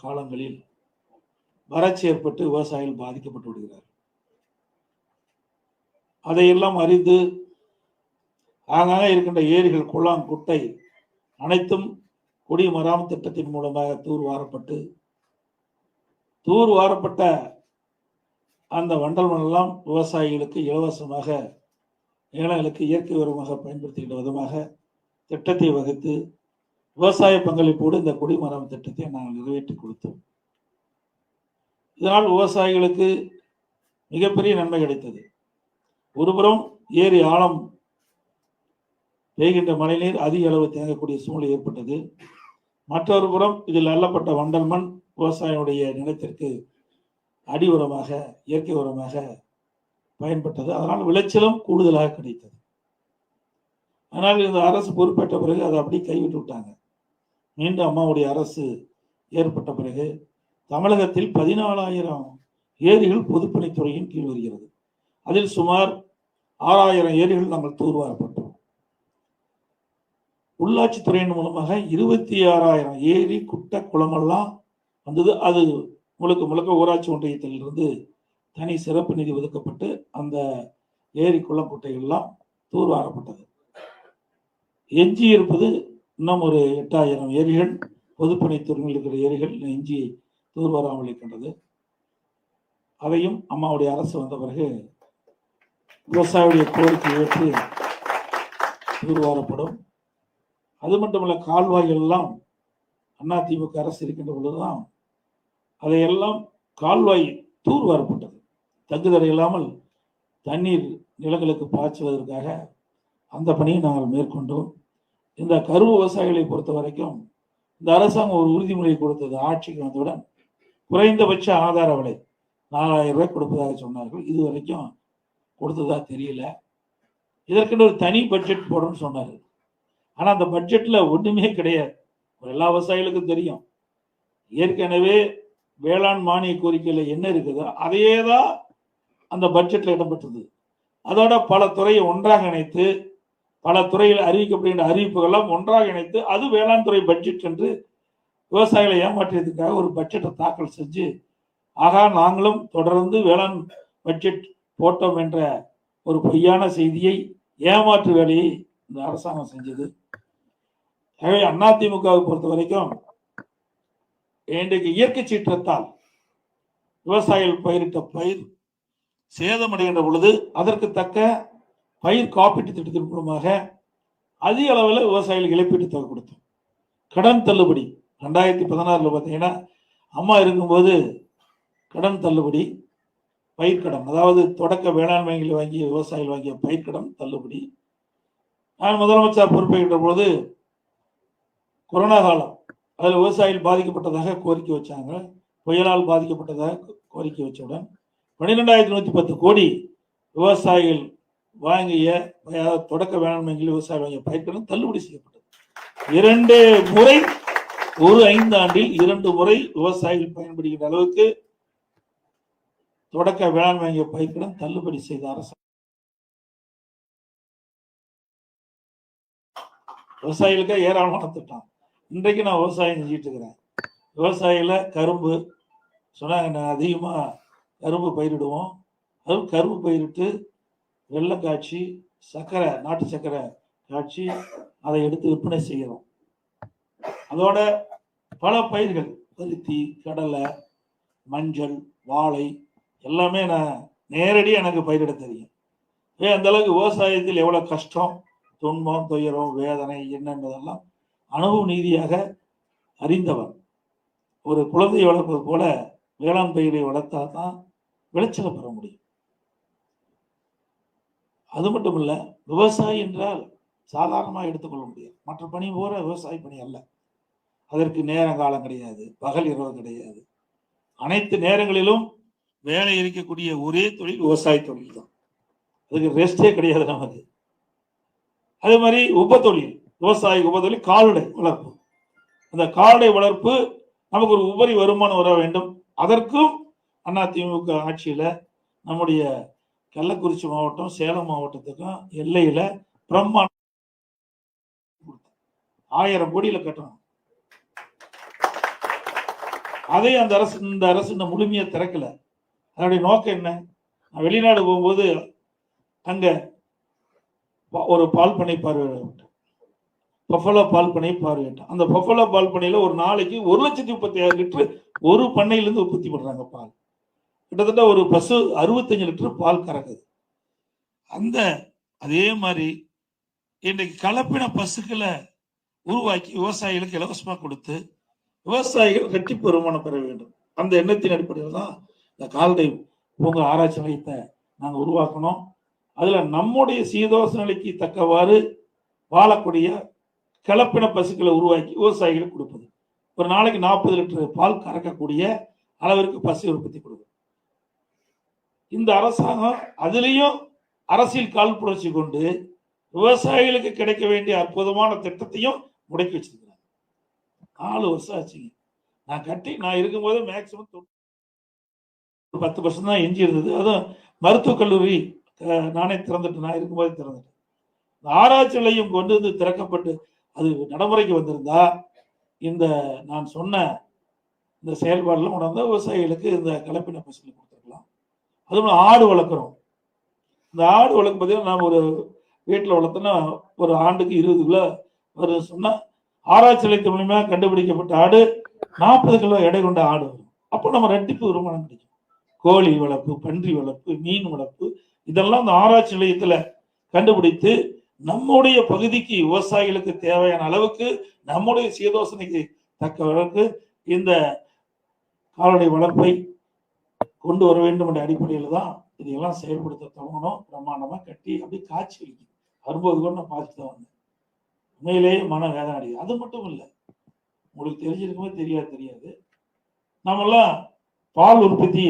காலங்களில் வறட்சி ஏற்பட்டு விவசாயிகள் பாதிக்கப்பட்டு விடுகிறார். அதையெல்லாம் அறிந்து ஆங்காக இருக்கின்ற ஏரிகள், குளம், குட்டை அனைத்தும் குடிமராமத்து திட்டத்தின் மூலமாக தூர்வாரப்பட்ட அந்த வண்டல் மண்ணெல்லாம் விவசாயிகளுக்கு இலவசமாக, ஏழைகளுக்கு இயற்கை உரமாக பயன்படுத்துகின்ற விதமாக திட்டத்தை வகுத்து விவசாய பங்களிப்போடு இந்த குடிமராமத்து திட்டத்தை நாங்கள் நிறைவேற்றி கொடுத்தோம். இதனால் விவசாயிகளுக்கு மிகப்பெரிய நன்மை கிடைத்தது. ஒருபுறம் ஏரி ஆழம் பெய்கின்ற மழைநீர் அதிக அளவு தேங்கக்கூடிய சூழ்நிலை ஏற்பட்டது. மற்றொரு புறம் இதில் அள்ளப்பட்ட வண்டல் மண் விவசாயியுடைய நிலத்திற்கு அடி உரமாக, இயற்கை உரமாக பயன்பட்டது. அதனால் விளைச்சலும் கூடுதலாக கிடைத்தது. ஆனால் இந்த அரசு பொறுப்பேற்ற பிறகு அதை அப்படி கைவிட்டு விட்டாங்க. மீண்டும் அம்மாவுடைய அரசு ஏற்பட்ட பிறகு தமிழகத்தில் 14,000 ஏரிகள் பொதுப்பணித்துறையின் கீழ் வருகிறது. அதில் சுமார் 6,000 ஏரிகள் நாங்கள் தூர்வாரப்பட்டோம். உள்ளாட்சித்துறையின் மூலமாக 26,000 ஏரி, குட்டை, குளமெல்லாம் வந்தது. அது முழுக்க ஊராட்சி ஒன்றியத்திலிருந்து தனி சிறப்பு நிதி ஒதுக்கப்பட்டு அந்த ஏரி, குளம், குட்டைகள்லாம் தூர்வாரப்பட்டது. எஞ்சி இருப்பது இன்னும் ஒரு 8,000 ஏரிகள், பொதுப்பணித்துறையில் இருக்கிற ஏரிகள் எஞ்சி தூர்வாராமல் இருக்கின்றது. அதையும் அம்மாவுடைய அரசு வந்த பிறகு விவசாயியுடைய கோரிக்கை ஏற்று தூர்வாரப்படும். அது மட்டுமல்ல, கால்வாய்கள் எல்லாம் அதிமுக அரசு இருக்கின்ற பொழுதுதான் அதையெல்லாம் கால்வாய் தூர்வாரப்பட்டது. தங்குதடை இல்லாமல் தண்ணீர் நிலங்களுக்கு பாய்ச்சுவதற்காக அந்த பணியை நாங்கள் மேற்கொண்டோம். இந்த கரும்பு விவசாயிகளை பொறுத்த வரைக்கும் இந்த அரசாங்கம் ஒரு உறுதிமொழி கொடுத்தது. ஆட்சிக்கு வந்தவுடன் குறைந்தபட்ச ஆதார விலை 4,000 ரூபாய் கொடுப்பதாக சொன்னார்கள். இது வரைக்கும் கொடுத்ததா தெரியல. இதற்கென்று ஒரு தனி பட்ஜெட் போடணும்னு சொன்னார். ஆனால் அந்த பட்ஜெட்ல ஒன்றுமே கிடையாது. எல்லா விவசாயிகளுக்கும் தெரியும், ஏற்கனவே வேளாண் மானிய கோரிக்கையில என்ன இருக்குதோ அதையே தான் அந்த பட்ஜெட்ல இடம்பெற்றது. அதோட பல துறையை ஒன்றாக இணைத்து, பல துறையில் அறிவிக்கப்படுகின்ற அறிவிப்புகள்லாம் ஒன்றாக இணைத்து அது வேளாண் துறை பட்ஜெட் என்று விவசாயிகளை ஏமாற்றியதுக்காக ஒரு பட்ஜெட்டை தாக்கல் செஞ்சு, ஆகா நாங்களும் தொடர்ந்து வேளாண் பட்ஜெட் போட்டோம் என்ற ஒரு பொய்யான செய்தியை, ஏமாற்று வேலையை இந்த அரசாங்கம் செஞ்சது. எனவே அதிமுகவை பொறுத்த வரைக்கும் இன்றைக்கு இயற்கை சீற்றத்தால் விவசாயிகள் பயிரிட்ட பயிர் சேதமடைகின்ற பொழுது அதற்கு தக்க பயிர் காப்பீட்டு திட்டத்தின் மூலமாக அதிக அளவில் விவசாயிகளுக்கு இழப்பீட்டு தொகை கொடுத்தோம். கடன் தள்ளுபடி 2016 பார்த்தீங்கன்னா அம்மா இருக்கும்போது கடன் தள்ளுபடி, பயிர்க்கடன், அதாவது தொடக்க வேளாண்மைகளில் வாங்கிய விவசாயிகள் வாங்கிய பயிர்க்கடன் தள்ளுபடி. நான் முதலமைச்சர் பொறுப்பேற்ற போது கொரோனா காலம், அதில் விவசாயிகள் பாதிக்கப்பட்டதாக கோரிக்கை வச்சாங்க. புயலால் பாதிக்கப்பட்டதாக கோரிக்கை வச்சவுடன் 12,110 கோடி விவசாயிகள் வாங்கிய தொடக்க வேளாண்மைகளில் விவசாயிகள் வாங்கிய பயிர்க்கடன் தள்ளுபடி செய்யப்பட்டது. 2 முறை, ஒரு 5 ஆண்டில் 2 முறை விவசாயிகள் பயன்படுகின்ற அளவுக்கு தொடக்க வேளாண்மை வாங்கிய பயிர்க்கடன் தள்ளுபடி செய்த அரசு. விவசாயிகளுக்கு ஏராளமான திட்டம். இன்றைக்கு நான் விவசாயம் செஞ்சுட்டு இருக்கிறேன். விவசாயில கரும்பு சொன்னாங்க, நான் அதிகமாக கரும்பு பயிரிடுவோம். அதுவும் கரும்பு பயிரிட்டு வெள்ளம் காய்ச்சி சர்க்கரை, நாட்டு சர்க்கரை காய்ச்சி அதை எடுத்து விற்பனை செய்கிறோம். அதோட பல பயிர்கள், பருத்தி, கடலை, மஞ்சள், வாழை எல்லாமே நான் நேரடியாக எனக்கு பயிரிட தெரியும். அந்த அளவுக்கு விவசாயத்தில் எவ்வளோ கஷ்டம், துன்பம், துயரம், வேதனை என்னன்றதெல்லாம் அனுபவ நீதியாக அறிந்தவன். ஒரு குழந்தையை வளர்ப்பது போல வேளாண் பயிரை வளர்த்தா தான் விளைச்சலை பெற முடியும். அது மட்டும் இல்ல, விவசாயி என்றால் சாதாரணமாக எடுத்துக்கொள்ள முடியாது. மற்ற பணி போல விவசாய பணி அல்ல. அதற்கு நேர காலம் கிடையாது, பகல் இரவு கிடையாது. அனைத்து நேரங்களிலும் வேலை இருக்கக்கூடிய ஒரே தொழில் விவசாய தொழில் தான். அதுக்கு ரெஸ்டே கிடையாது நமக்கு. அதே மாதிரி உபத்தொழில், விவசாய உபத்தொழில் கால்நடை வளர்ப்பு. அந்த கால்நடை வளர்ப்பு நமக்கு ஒரு உபரி வருமானம் வர வேண்டும். அதற்கும் அதிமுக ஆட்சியில நம்முடைய கள்ளக்குறிச்சி மாவட்டம், சேலம் மாவட்டத்துக்கும் எல்லையில பிரம்மாண்ட 1000 கோடியில கட்டணும். அதை அந்த அரசு, இந்த அரசு இந்த முழுமையை திறக்கல. அதனுடைய நோக்கம் என்ன? நான் வெளிநாடு போகும்போது அங்க ஒரு பால் பண்ணை பார்வையிட்டேன். பஃபலோ பால் பண்ணை பார்வையிட்டேன். அந்த பஃபலோ பால் பண்ணையில ஒரு நாளைக்கு 1,36,000 லிட்டர் ஒரு பண்ணையிலிருந்து உற்பத்தி பண்றாங்க பால். கிட்டத்தட்ட ஒரு பசு 65 லிட்டர் பால் கறக்குது. அதே மாதிரி இன்றைக்கு கலப்பின பசுக்களை உருவாக்கி விவசாயிகளுக்கு இலவசமா கொடுத்து விவசாயிகள் ரெட்டிப்பு வருமானம் பெற வேண்டும். அந்த எண்ணத்தின் அடிப்படையில் தான் இந்த கால்நடை பூங்கா ஆராய்ச்சி நிலையத்தை நாங்கள் உருவாக்கணும். அதுல நம்முடைய சீதோஷ நிலைக்கு தக்கவாறு வாழக்கூடிய கலப்பின பசுக்களை உருவாக்கி விவசாயிகளுக்கு கொடுப்பது. ஒரு நாளைக்கு 40 லிட்டர் பால் கறக்கக்கூடிய அளவிற்கு பசு உற்பத்தி கொடுக்கும். இந்த அரசாங்கம் அதுலேயும் அரசியல் கால் புரட்சி கொண்டு விவசாயிகளுக்கு கிடைக்க வேண்டிய அற்புதமான திட்டத்தையும் முடக்கி வச்சிருக்கிறாங்க. 4 வருஷம் ஆச்சுங்க. நான் இருக்கும்போது மேக்சிமம் 10% தான் எஞ்சி இருந்தது. அதுவும் மருத்துவக் கல்லூரி நானே திறந்துட்டு, நான் இருக்கும்போது திறந்துட்டேன். ஆராய்ச்சி நிலையம் கொண்டு வந்து திறக்கப்பட்டு அது நடைமுறைக்கு வந்திருந்தா இந்த நான் சொன்ன இந்த செயல்பாடுலாம் உணர்ந்த விவசாயிகளுக்கு இந்த கலப்பின பசுக்களை கொடுத்துருக்கலாம். அதுவும் ஆடு வளர்க்குறோம். இந்த ஆடு வளர்க்கும் பார்த்தீங்கன்னா நாம் ஒரு வீட்டில் வளர்த்தோன்னா ஒரு ஆண்டுக்கு 20 கிலோ வரும் சொன்னா, ஆராய்ச்சி நிலையத்தின் மூலமா கண்டுபிடிக்கப்பட்ட ஆடு 40 கிலோ எடை கொண்ட ஆடு வரும். அப்போ நம்ம ரெட்டிப்பு வருமானம் கிடைக்கும். கோழி வளர்ப்பு, பன்றி வளர்ப்பு, மீன் வளர்ப்பு இதெல்லாம் இந்த ஆராய்ச்சி நிலையத்துல கண்டுபிடித்து நம்முடைய பகுதிக்கு விவசாயிகளுக்கு தேவையான அளவுக்கு நம்முடைய சீதோசனைக்கு தக்கவருக்கு இந்த கால்நடை வளர்ப்பை கொண்டு வர வேண்டும் என்ற அடிப்படையில் தான் இதையெல்லாம் செயல்படுத்த தொடங்கணும். பிரமாண்டமா கட்டி அப்படி காட்சி வைக்கும். வரும்போது கூட நான் பார்த்துட்டு தான் வந்தேன். உண்மையிலேயே மன வேதனை அடையுது. அது மட்டும் இல்லை, உங்களுக்கு தெரிஞ்சிருக்குமே தெரியாது, நம்மெல்லாம் பால் உற்பத்தி,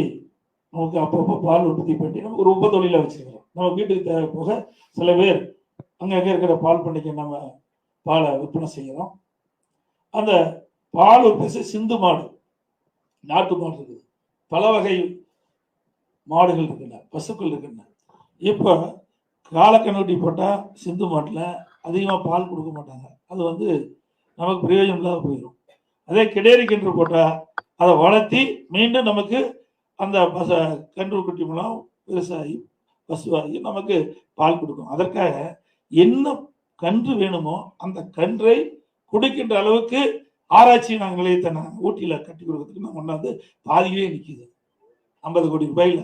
நமக்கு அப்பப்போ பால் உற்பத்தி பண்ணி நம்ம ஒரு உப தொழில வச்சிருக்கிறோம். நம்ம வீட்டுக்கு தேவை போக சில பேர் அங்கங்கே இருக்கிற பால் பண்ணைக்கு நம்ம பாலை விற்பனை செய்கிறோம். அந்த பால் உற்பத்தி சிந்து மாடு, நாட்டு மாடு இருக்குது, பல வகை மாடுகள் இருக்குல்ல, பசுக்கள் இருக்குல்ல. இப்போ காலக்கண்ணுட்டி போட்டால் சிந்து மாட்டில் அதிகமாக பால் கொடுக்க மாட்டாங்க. அது நமக்கு பிரயோஜனம் இல்லாத போயிடும். அதே கிடேரி கன்று போட்டால் அதை வளர்த்தி மீண்டும் நமக்கு அந்த கன்று குட்டி மூலம் விவசாயி பசுவாகி நமக்கு பால் கொடுக்கும். அதற்காக என்ன கன்று வேணுமோ அந்த கன்றை குடிக்கின்ற அளவுக்கு ஆராய்ச்சி நிலையத்தை நாங்கள் ஊட்டியில் கட்டி கொடுக்கறதுக்கு நம்ம கொண்டாந்து பாதியிலே நிற்கிது. 50 கோடி ரூபாயில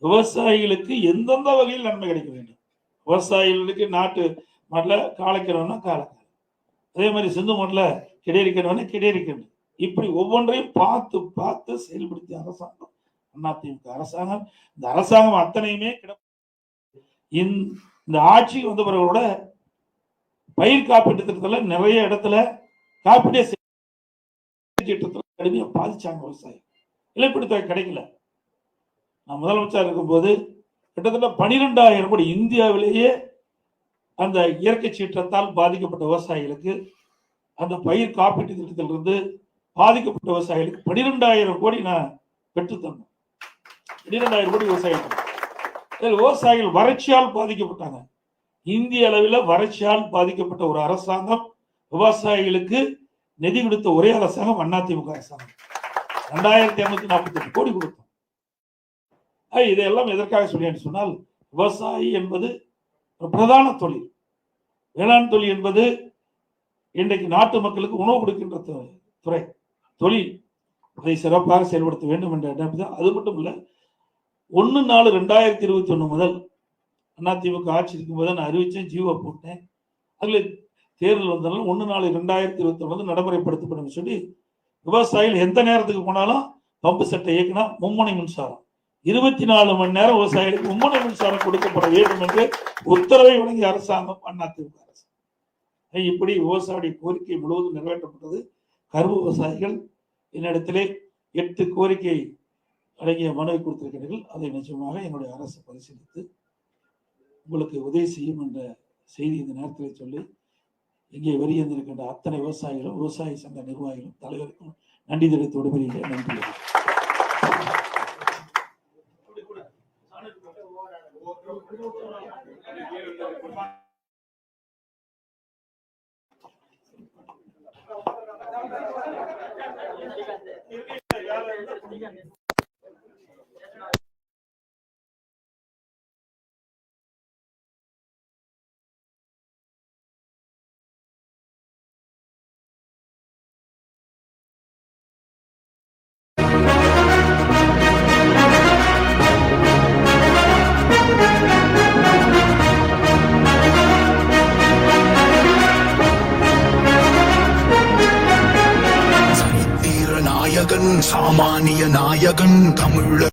விவசாயிகளுக்கு எந்தெந்த வகையில் நன்மை கிடைக்க வேண்டும். விவசாயிகளுக்கு நாட்டு மாட்டில் காளைக்கணும்னா காளைக்கணும், அதே மாதிரி சிந்து மாட்டில் கிடேரிக்கணும்னா கிடேரிக்கணும். இப்படி ஒவ்வொன்றையும் பார்த்து பார்த்து செயல்படுத்திய அரசாங்கம் அதிமுக அரசாங்கம். இந்த அரசாங்கம் அத்தனையுமே இந்த ஆட்சி வந்த பிறகு பயிர் காப்பீட்டு திட்டத்துல நிறைய இடத்துல காப்பீடு கடுமையா பாதிச்சாங்க விவசாயம். இழப்பீடு தொகை கிடைக்கல. நான் முதலமைச்சர் இருக்கும்போது கிட்டத்தட்ட 12,000 கோடி இந்தியாவிலேயே அந்த இயற்கை சீற்றத்தால் பாதிக்கப்பட்ட விவசாயிகளுக்கு அந்த பயிர் காப்பீட்டு திட்டத்திலிருந்து பாதிக்கப்பட்ட விவசாயிகளுக்கு 12,000 கோடி நான் பெற்று தந்தேன். 12,000 கோடி விவசாயிகள் வறட்சியால் பாதிக்கப்பட்டாங்க. இந்திய அளவில் வறட்சியால் பாதிக்கப்பட்ட ஒரு அரசாங்கம் விவசாயிகளுக்கு நிதி கொடுத்த ஒரே அரசாங்கம் அதிமுக அரசாங்கம். 2,248 கோடி கொடுத்தோம். இதையெல்லாம் எதற்காக சொல்லின்னு சொன்னால், விவசாயி என்பது ஒரு பிரதான தொழில். வேளாண் தொழில் என்பது இன்றைக்கு நாட்டு மக்களுக்கு உணவு கொடுக்கின்ற துறை தொழில். அதை சிறப்பாக செயல்படுத்த வேண்டும் என்ற எண்ணம் தான். அது மட்டும் இல்ல, 1/4/2021 முதல் அதிமுக ஆட்சி இருக்கும் போது நான் அறிவிச்சேன், ஜீவோ போட்டேன். அதுல தேர்தல் வந்தாலும் 1/4/2021 நடைமுறைப்படுத்தப்படும் சொல்லி, விவசாயிகள் எந்த நேரத்துக்கு போனாலும் பம்பு செட்டை இயக்கினா மும்முனை மின்சாரம் 24 மணி நேரம் விவசாயிகளுக்கு மும்முனை மின்சாரம் கொடுக்கப்பட வேண்டும் என்று உத்தரவை வழங்கிய அரசாங்கம் அதிமுக அரசு. இப்படி விவசாயிய கோரிக்கை முழுவதும் நிறைவேற்றப்பட்டது. கரும்பு விவசாயிகள் என்னிடத்திலே 8 கோரிக்கை அடங்கிய மனுவை கொடுத்திருக்கிறீர்கள். அதை நிச்சயமாக என்னுடைய அரசு பரிசீலித்து உங்களுக்கு உதவி செய்யும் என்ற செய்தி இந்த நேரத்தில் சொல்லி, இங்கே வெளியேந்திருக்கின்ற அத்தனை விவசாயிகளும், விவசாய சங்க நிர்வாகிகளும், தலைவருக்கும் நன்றி தெரிவித்து விடுபடுகிறேன். நன்றி. நாயகன், சாமானிய நாயகன், தமிழ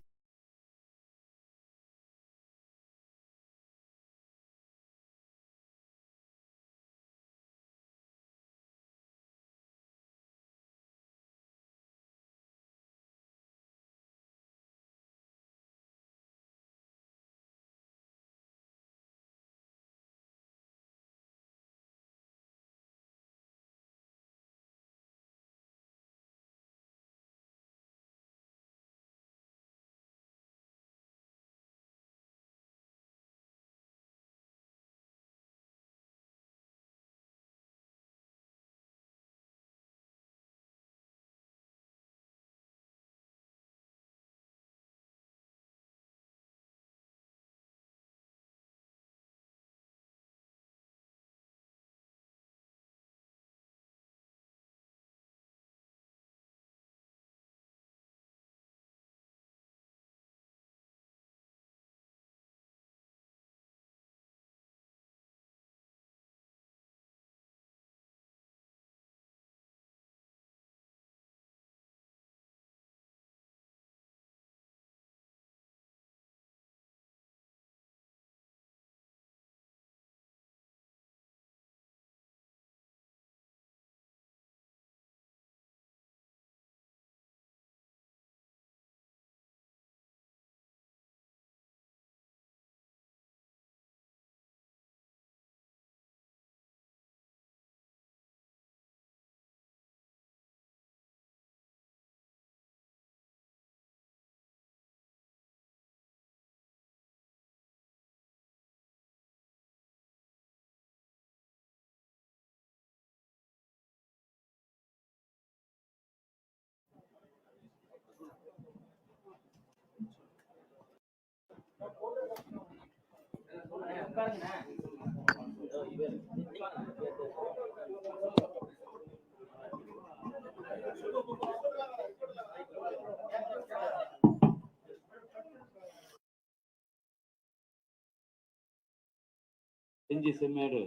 செஞ்சி செம்மேடு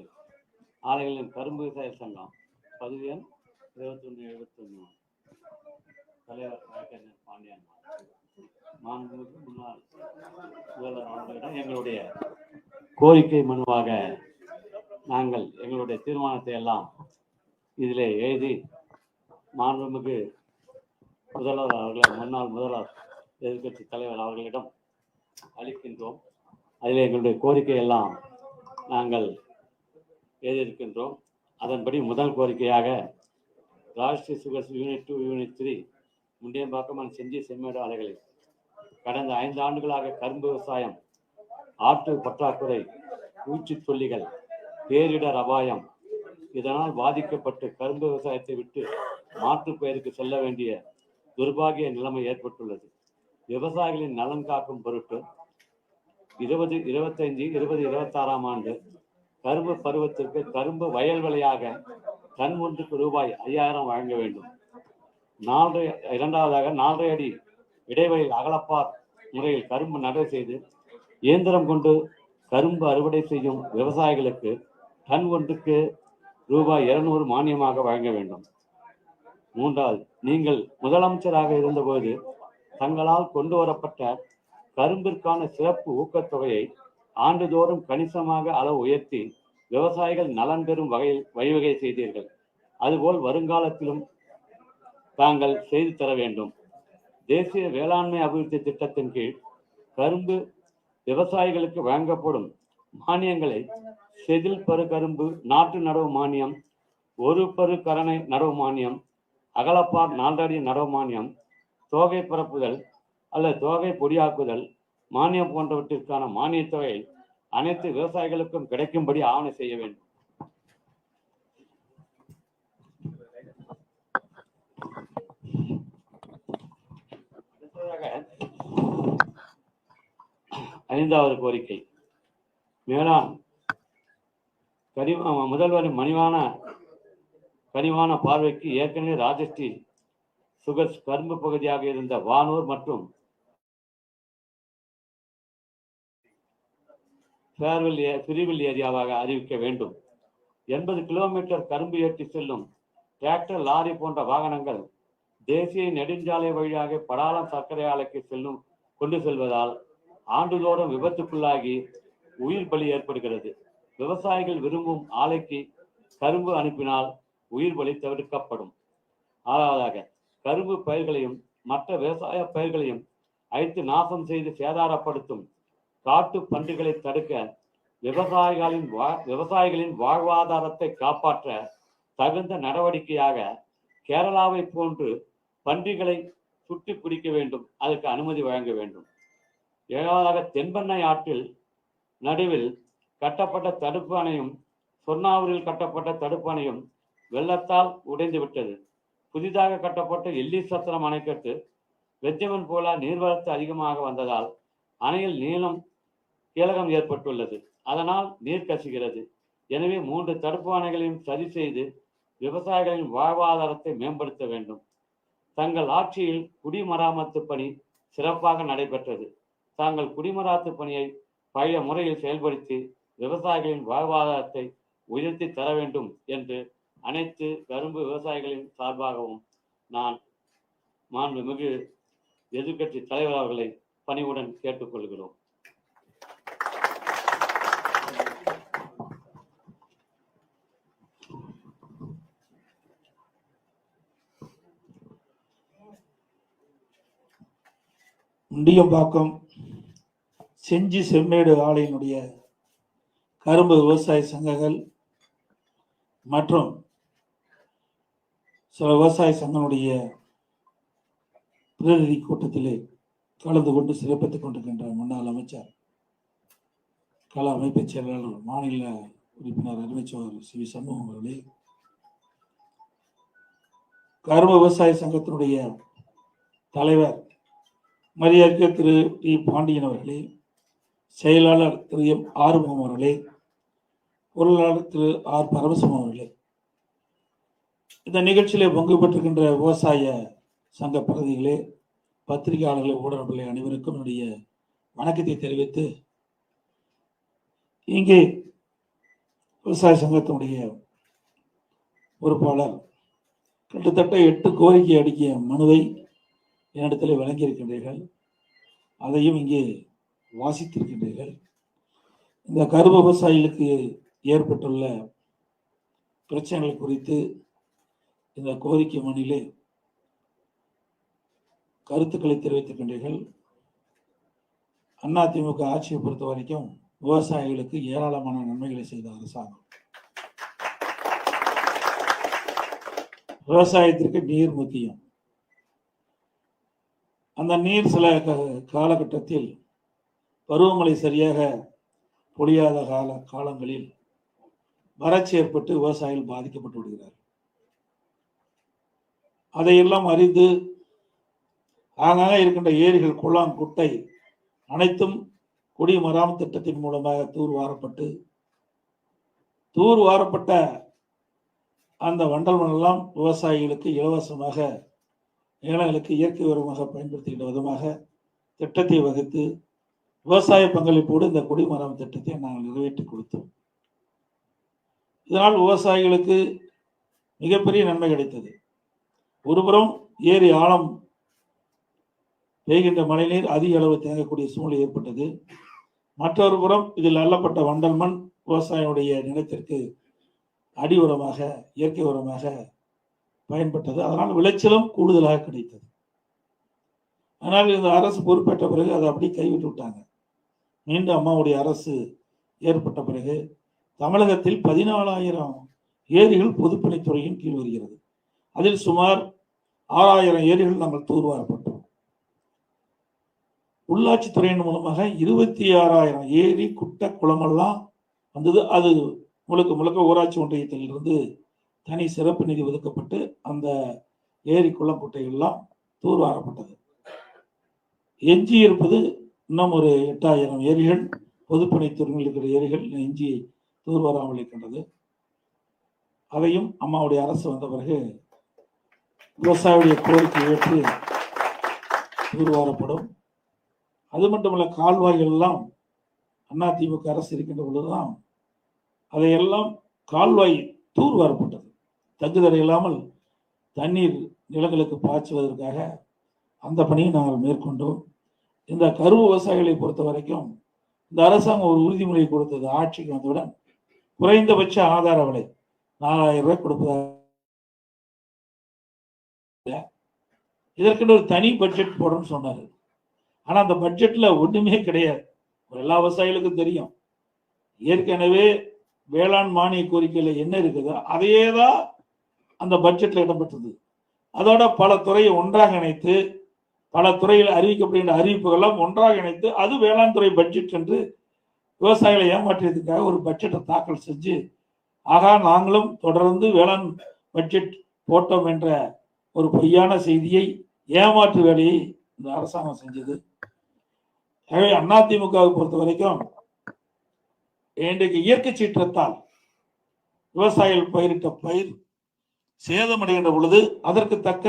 ஆலைகளின் கரும்பு விவசாய சங்கம் பதிவு எண் 2171 தலைவர் வழக்கறிஞர் பாண்டியன் மாண்புமிகு முன்னாள் முதல்வர் அவர்களிடம் எங்களுடைய கோரிக்கை மனுவாக நாங்கள் எங்களுடைய தீர்மானத்தை எல்லாம் இதிலே எழுதி மாண்புமிகு முதல்வர் அவர்களை, முன்னாள் முதல்வர் எதிர்கட்சி தலைவர் அவர்களிடம் அளிக்கின்றோம். அதில் எங்களுடைய கோரிக்கை எல்லாம் நாங்கள் எழுதியிருக்கின்றோம். அதன்படி முதல் கோரிக்கையாக Rashtriya sugar unit 2, unit 3 Mundiyampakkam Gingee Semmedu ஆலைகளில் கடந்த 5 ஆண்டுகளாக கரும்பு விவசாயம், ஆற்று பற்றாக்குறை, பூச்சிக்கொல்லிகள், பேரிடர் அபாயம் இதனால் பாதிக்கப்பட்டு கரும்பு விவசாயத்தை விட்டு மாற்று பயிருக்கு செல்ல வேண்டிய துர்பாகிய நிலைமை ஏற்பட்டுள்ளது. விவசாயிகளின் நலன் காக்கும் பொருட்டு 2025-2026 ஆண்டு கரும்பு பருவத்திற்கு கரும்பு வயல் விலையாக டன் ஒன்றுக்கு ரூபாய் 5000 வழங்க வேண்டும். இரண்டாவதாக 4.5 அடி இடைவெளியில் அகலப்பார் முறையில் கரும்பு நடவு செய்து இயந்திரம் கொண்டு கரும்பு அறுவடை செய்யும் விவசாயிகளுக்கு டன் ஒன்றுக்கு ரூபாய் 200 மானியமாக வழங்க வேண்டும். மூன்றாவது, நீங்கள் முதலமைச்சராக இருந்தபோது தங்களால் கொண்டு வரப்பட்ட கரும்பிற்கான சிறப்பு ஊக்கத்தொகையை ஆண்டுதோறும் கணிசமாக அளவு உயர்த்தி விவசாயிகள் நலன் பெறும் வகையில் வழிவகை செய்தீர்கள். அதுபோல் வருங்காலத்திலும் தாங்கள் செய்து தர வேண்டும். தேசிய வேளாண்மை அபிவிருத்தி திட்டத்தின் கீழ் கரும்பு விவசாயிகளுக்கு வழங்கப்படும் மானியங்களை செதில் பரு கரும்பு நாட்டு நடவு மானியம், ஒரு பரு கரணை நடவு மானியம், அகலப்பார் 4 அடி நடவு மானியம், தோகை பரப்புதல் அல்லது தோகை பொடியாக்குதல் மானியம் போன்றவற்றிற்கான மானியத் தொகை அனைத்து விவசாயிகளுக்கும் கிடைக்கும்படி ஆவணம் செய்ய வேண்டும். ஐந்தாவது கோரிக்கை, மேலாண் முதல்வரின் கனிவான பார்வைக்கு ஏற்கனவே ராஜஸ்ரீ சுகர்ஸ் கரும்பு பகுதியாக இருந்த வானூர் மற்றும் பிரிவில் ஏரியாவாக அறிவிக்க வேண்டும். 80 கிலோமீட்டர் கரும்பு ஏற்றி செல்லும் டிராக்டர், லாரி போன்ற வாகனங்கள் தேசிய நெடுஞ்சாலை வழியாக படாலம் சர்க்கரை ஆலைக்கு கொண்டு செல்வதால் ஆண்டுதோறும் விபத்துக்குள்ளாகி உயிர் பலி ஏற்படுகிறது. விவசாயிகள் விரும்பும் ஆலைக்கு கரும்பு அனுப்பினால் உயிர் பலி தவிர்க்கப்படும். ஆறாவதாக, கரும்பு பயிர்களையும் மற்ற விவசாய பயிர்களையும் அழித்து நாசம் செய்து சேதாரப்படுத்தும் காட்டு பன்றிகளை தடுக்க விவசாயிகளின் வாழ்வாதாரத்தை காப்பாற்ற தகுந்த நடவடிக்கையாக கேரளாவை போன்று பன்றிகளை சுட்டு பிடிக்க வேண்டும். அதற்கு அனுமதி வழங்க வேண்டும். ஏழாவதாக, தென்பெண்ணை ஆற்றில் நடுவில் கட்டப்பட்ட தடுப்பு அணையும் சொர்ணாவூரில் கட்டப்பட்ட தடுப்பு அணையும் வெள்ளத்தால் உடைந்து விட்டது. புதிதாக கட்டப்பட்ட எல்லி சத்திரம் அணைக்கட்டு வெஜ்ஜமன் போல நீர்வரத்து அதிகமாக வந்ததால் அணையில் கீழகம் ஏற்பட்டுள்ளது. அதனால் நீர் கசிகிறது. எனவே 3 தடுப்பு அணைகளையும் சரி செய்து விவசாயிகளின் வாழ்வாதாரத்தை மேம்படுத்த வேண்டும். தங்கள் ஆட்சியில் குடிமராமத்து பணி சிறப்பாக நடைபெற்றது. தாங்கள் குடிமராமத்து பணியை பழைய முறையில் செயல்படுத்தி விவசாயிகளின் வாழ்வாதாரத்தை உயர்த்தி தர வேண்டும் என்று அனைத்து கரும்பு விவசாயிகளின் சார்பாகவும் நான் மாண்புமிகு எதிர்க்கட்சி தலைவர் அவர்களை பணிவுடன் கேட்டுக்கொள்கிறோம். முண்டியம்பாக்கம் செஞ்சி செம்மேடு ஆலையினுடைய கரும்பு விவசாய சங்கங்கள் மற்றும் சில விவசாய சங்கங்களுடைய பிரதிநிதி கூட்டத்திலே கலந்து கொண்டு சிறப்பித்துக் கொண்டிருக்கின்ற முன்னாள் அமைச்சர், கள அமைப்பு செயலாளர், மாநில உறுப்பினர் அருமைச்சோர் சி சண்முகம் அவர்களே, கரும்பு விவசாய சங்கத்தினுடைய தலைவர் மரியாதை திரு டி பாண்டியன் அவர்களே, செயலாளர் திரு எம் ஆறுமுகம் அவர்களே, பொருளாளர் திரு ஆர் பரமசிவம் அவர்களே, இந்த நிகழ்ச்சியிலே பங்கு பெற்றிருக்கின்ற விவசாய சங்க பிரதிகளே, பத்திரிகையாளர்களே, ஊடகங்களே அனைவருக்கும் என்னுடைய வணக்கத்தை தெரிவித்து, இங்கே விவசாய சங்கத்தினுடைய பொறுப்பாளர் கிட்டத்தட்ட 8 கோரிக்கை அடங்கிய மனுவை என்னிடத்தில் வழங்கியிருக்கின்றீர்கள். அதையும் இங்கே வாசித்திருக்கின்றீர்கள். இந்த கரும்பு விவசாயிகளுக்கு ஏற்பட்டுள்ள பிரச்சனைகள் குறித்து இந்த கோரிக்கை மனுவிலே கருத்துக்களை தெரிவித்திருக்கின்றீர்கள். அதிமுக ஆட்சியை பொறுத்த வரைக்கும் விவசாயிகளுக்கு ஏராளமான நன்மைகளை செய்த அரசாங்கம். விவசாயத்திற்கு நீர் முக்கியம். அந்த நீர் சில காலகட்டத்தில் பருவமழை சரியாக பொழியாத காலங்களில் வறட்சி ஏற்பட்டு விவசாயிகள் பாதிக்கப்பட்டு விடுகிறார். அதையெல்லாம் அறிந்து ஆங்காக இருக்கின்ற ஏரிகள், குளம், குட்டை அனைத்தும் குடிமராமத்து திட்டத்தின் மூலமாக தூர்வாரப்பட்ட அந்த வண்டல் மண்ணெல்லாம் விவசாயிகளுக்கு இலவசமாக நிலங்களுக்கு இயற்கை உரமாக பயன்படுத்துகின்ற விதமாக திட்டத்தை வகுத்து விவசாய பங்களிப்போடு இந்த குடிமராமத்து திட்டத்தை நாங்கள் நிறைவேற்றி கொடுத்தோம். இதனால் விவசாயிகளுக்கு மிகப்பெரிய நன்மை கிடைத்தது. ஒருபுறம் ஏரி ஆழம் பெய்கின்ற மழைநீர் அதிக அளவு தேங்கக்கூடிய சூழ்நிலை ஏற்பட்டது. மற்றொரு புறம் இதில் அள்ளப்பட்ட வண்டல் மண் விவசாயியுடைய நிலத்திற்கு அடி உரமாக, இயற்கை உரமாக பயன்பட்டது. அதனால் விளைச்சலும் கூடுதலாக கிடைத்தது. ஆனால் இந்த அரசு பொறுப்பேற்ற பிறகு அதை அப்படி கைவிட்டு விட்டாங்க. மீண்டும் அம்மாவுடைய அரசு ஏற்பட்ட பிறகு தமிழகத்தில் 14,000 ஏரிகள் பொதுப்பணித்துறையின் கீழ் வருகிறது. அதில் சுமார் 6,000 ஏரிகள் நாங்கள் தூர்வாரப்பட்டோம். உள்ளாட்சித்துறையின் மூலமாக 26,000 ஏரி, குட்டை, குளமெல்லாம் வந்தது. அது முழுக்க முழுக்க ஊராட்சி ஒன்றியத்திலிருந்து தனி சிறப்பு நிதி ஒதுக்கப்பட்டு அந்த ஏரி, குளம், குட்டைகள்லாம் தூர்வாரப்பட்டது. எஞ்சி இருப்பது இன்னும் ஒரு 8,000 ஏரிகள், பொதுப்பணித்துறையில் இருக்கிற ஏரிகள் எஞ்சி தூர்வாராமல் இருக்கின்றது. அதையும் அம்மாவுடைய அரசு வந்த பிறகு விவசாயியுடைய கோரிக்கை ஏற்று தூர்வாரப்படும். அது மட்டுமல்ல, கால்வாய்கள் எல்லாம் அதிமுக அரசு இருக்கின்ற பொழுதுதான் அதையெல்லாம் கால்வாய் தூர்வாரப்பட்டது. தங்குதடை இல்லாமல் தண்ணீர் நிலங்களுக்கு பாய்ச்சுவதற்காக அந்த பணியை நாங்கள் மேற்கொண்டோம். இந்த கரும்பு விவசாயிகளை பொறுத்த வரைக்கும் இந்த அரசாங்கம் ஒரு உறுதிமொழி கொடுத்தது. ஆட்சிக்கு வந்தவுடன் குறைந்தபட்ச ஆதார விலை 4,000 ரூபாய் கொடுப்பதாக, இதற்கென்று ஒரு தனி பட்ஜெட் போடணும்னு சொன்னாரு. ஆனா அந்த பட்ஜெட்ல ஒண்ணுமே கிடையாது. எல்லா விவசாயிகளுக்கும் தெரியும், ஏற்கனவே வேளாண் மானிய கோரிக்கையில என்ன இருக்குதோ அதையே தான் அந்த பட்ஜெட்ல இடம்பெற்றது. அதோட பல துறையை ஒன்றாக இணைத்து, பல துறையில் அறிவிக்கப்படுகின்ற அறிவிப்புகள்லாம் ஒன்றாக இணைத்து அது வேளாண் துறை பட்ஜெட் என்று விவசாயிகளை ஏமாற்றியதுக்காக ஒரு பட்ஜெட்டை தாக்கல் செஞ்சு, ஆகா நாங்களும் தொடர்ந்து வேளாண் பட்ஜெட் போட்டோம் என்ற ஒரு பொய்யான செய்தியை, ஏமாற்று வேலையை இந்த அரசாங்கம் செஞ்சது. எனவே அதிமுகவை பொறுத்த வரைக்கும் இன்றைக்கு இயற்கை சீற்றத்தால் விவசாயிகள் பயிரிட்ட பயிர் சேதமடைகின்ற பொழுது அதற்கு தக்க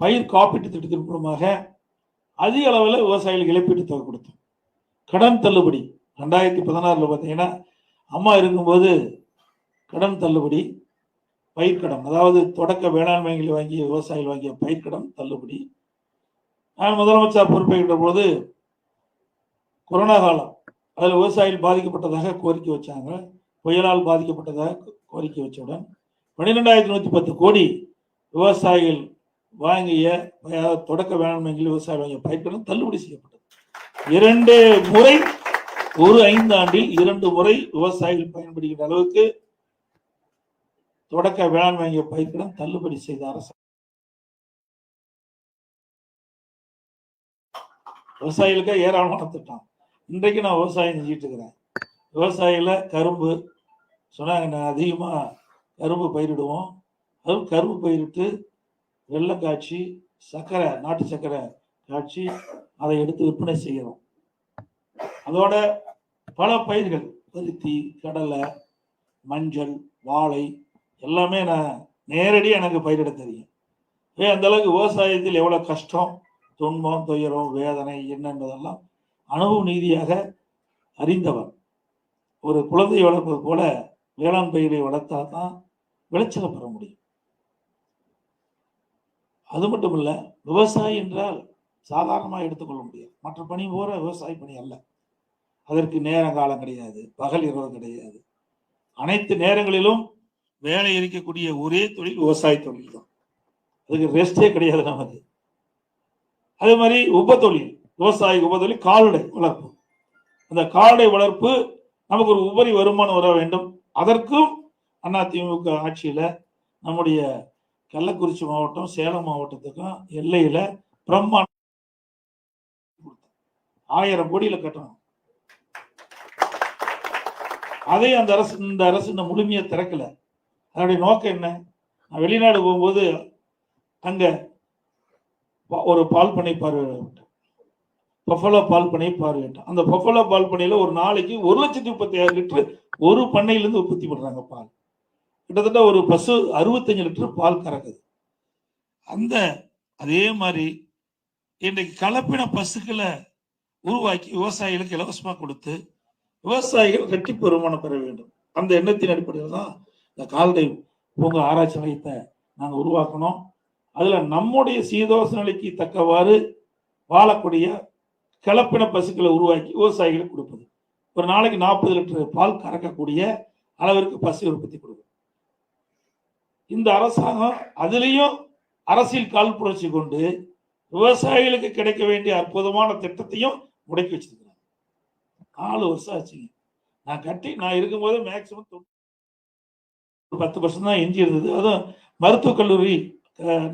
பயிர் காப்பீட்டு திட்டத்தின் மூலமாக அதிக அளவில் விவசாயிகளுக்கு இழப்பீட்டு தொகை கொடுத்தோம். கடன் தள்ளுபடி 2016 பார்த்தீங்கன்னா அம்மா இருக்கும்போது கடன் தள்ளுபடி, பயிர்க்கடன், அதாவது தொடக்க வேளாண்மைகளில் வாங்கிய விவசாயிகள் வாங்கிய பயிர்க்கடன் தள்ளுபடி. நான் முதலமைச்சர் பொறுப்பேற்ற பொழுது கொரோனா காலம், அதில் விவசாயிகள் பாதிக்கப்பட்டதாக கோரிக்கை வச்சாங்க. புயலால் பாதிக்கப்பட்டதாக கோரிக்கை வச்சவுடன் 12,110 கோடி விவசாயிகள் வாங்கிய தொடக்க வேளாண்மைகளில் விவசாயிகள் வாங்கிய பயிர்க்கடன் தள்ளுபடி செய்யப்பட்டது. 2 முறை, ஒரு 5 ஆண்டில் 2 முறை விவசாயிகள் பயன்படுகின்ற அளவுக்கு தொடக்க வேளாண்மை வாங்கிய பயிர்க்கடன் தள்ளுபடி செய்த அரசு. விவசாயிகளுக்கு ஏராளமான திட்டம். இன்றைக்கு நான் விவசாயம் செஞ்சுட்டு இருக்கிறேன். விவசாயில கரும்பு சொன்னாங்க, நான் அதிகமாக கரும்பு பயிரிடுவோம். அதுவும் கரும்பு பயிரிட்டு வெள்ளம் காய்ச்சி சர்க்கரை, நாட்டு சர்க்கரை காய்ச்சி அதை எடுத்து விற்பனை செய்கிறோம். அதோட பல பயிர்கள், பருத்தி, கடலை, மஞ்சள், வாழை எல்லாமே நான் நேரடியாக எனக்கு பயிரிட தெரியும். அந்த அளவுக்கு விவசாயத்தில் எவ்வளவு கஷ்டம், துன்பம், துயரம், வேதனை என்ன என்பதெல்லாம் அனுபவ நீதியாக அறிந்தவர். ஒரு குழந்தை வளர்ப்பது போல வேளாண் பயிரை வளர்த்தா தான் விளைச்சலை பெற முடியும். அது மட்டும் இல்ல, விவசாயி என்றால் சாதாரணமாக எடுத்துக்கொள்ள முடியாது. மற்ற பணி போற விவசாய பணி அல்ல. அதற்கு நேரம் காலம் கிடையாது, பகல் இரவு கிடையாது. அனைத்து நேரங்களிலும் வேலை இருக்கக்கூடிய ஒரே தொழில் விவசாய தொழில் தான். அதுக்கு ரெஸ்டே கிடையாது நமக்கு. அதே மாதிரி உபத்தொழில், விவசாய உபத்தொழில் கால்நடை வளர்ப்பு. அந்த கால்நடை வளர்ப்பு நமக்கு ஒரு உபரி வருமானம் வர வேண்டும். அதற்கும் அதிமுக ஆட்சியில நம்முடைய கள்ளக்குறிச்சி மாவட்டம், சேலம் மாவட்டத்துக்கும் எல்லையில பிரம்மாண்ட 1000 கோடியில கட்டணும். அதை இந்த அரசு இந்த முழுமையை திறக்கல. அதனுடைய நோக்கம் என்ன? வெளிநாடு போகும்போது அங்க ஒரு பால் பண்ணை பார்வையிட்டோம். பஃபலோ பால் பண்ணை பார்வையிட்டோம். அந்த பஃபலோ பால் பண்ணையில ஒரு நாளைக்கு 1,36,000 லிட்டர் ஒரு பண்ணையிலிருந்து உற்பத்தி பண்றாங்க பால். கிட்டத்தட்ட ஒரு பசு 65 லிட்டர் பால் கறக்குது. அதே மாதிரி இன்றைக்கு கலப்பின பசுக்களை உருவாக்கி விவசாயிகளுக்கு இலவசமாக கொடுத்து விவசாயிகள் ரெட்டிப்பு வருமானம் பெற வேண்டும். அந்த எண்ணத்தின் அடிப்படையில் தான் இந்த கால்நடை பூங்கா ஆராய்ச்சி நிலையத்தை நாங்கள் உருவாக்கணும். அதுல நம்முடைய சீதோஷ நிலைக்கு தக்கவாறு வாழக்கூடிய கலப்பின பசுக்களை உருவாக்கி விவசாயிகளுக்கு கொடுப்பது. ஒரு நாளைக்கு 40 லிட்டர் பால் கறக்கக்கூடிய அளவிற்கு பசு உற்பத்தி கொடுக்கும். இந்த அரசாங்கம் அதுலேயும் அரசியல் கால் புரட்சி கொண்டு விவசாயிகளுக்கு கிடைக்க வேண்டிய அற்புதமான திட்டத்தையும் முடக்கி வச்சிருக்கிறாங்க. 4 வருஷம் ஆச்சுங்க. நான் இருக்கும்போது மேக்சிமம் 10% தான் எஞ்சி இருந்தது. அதுவும் மருத்துவக் கல்லூரி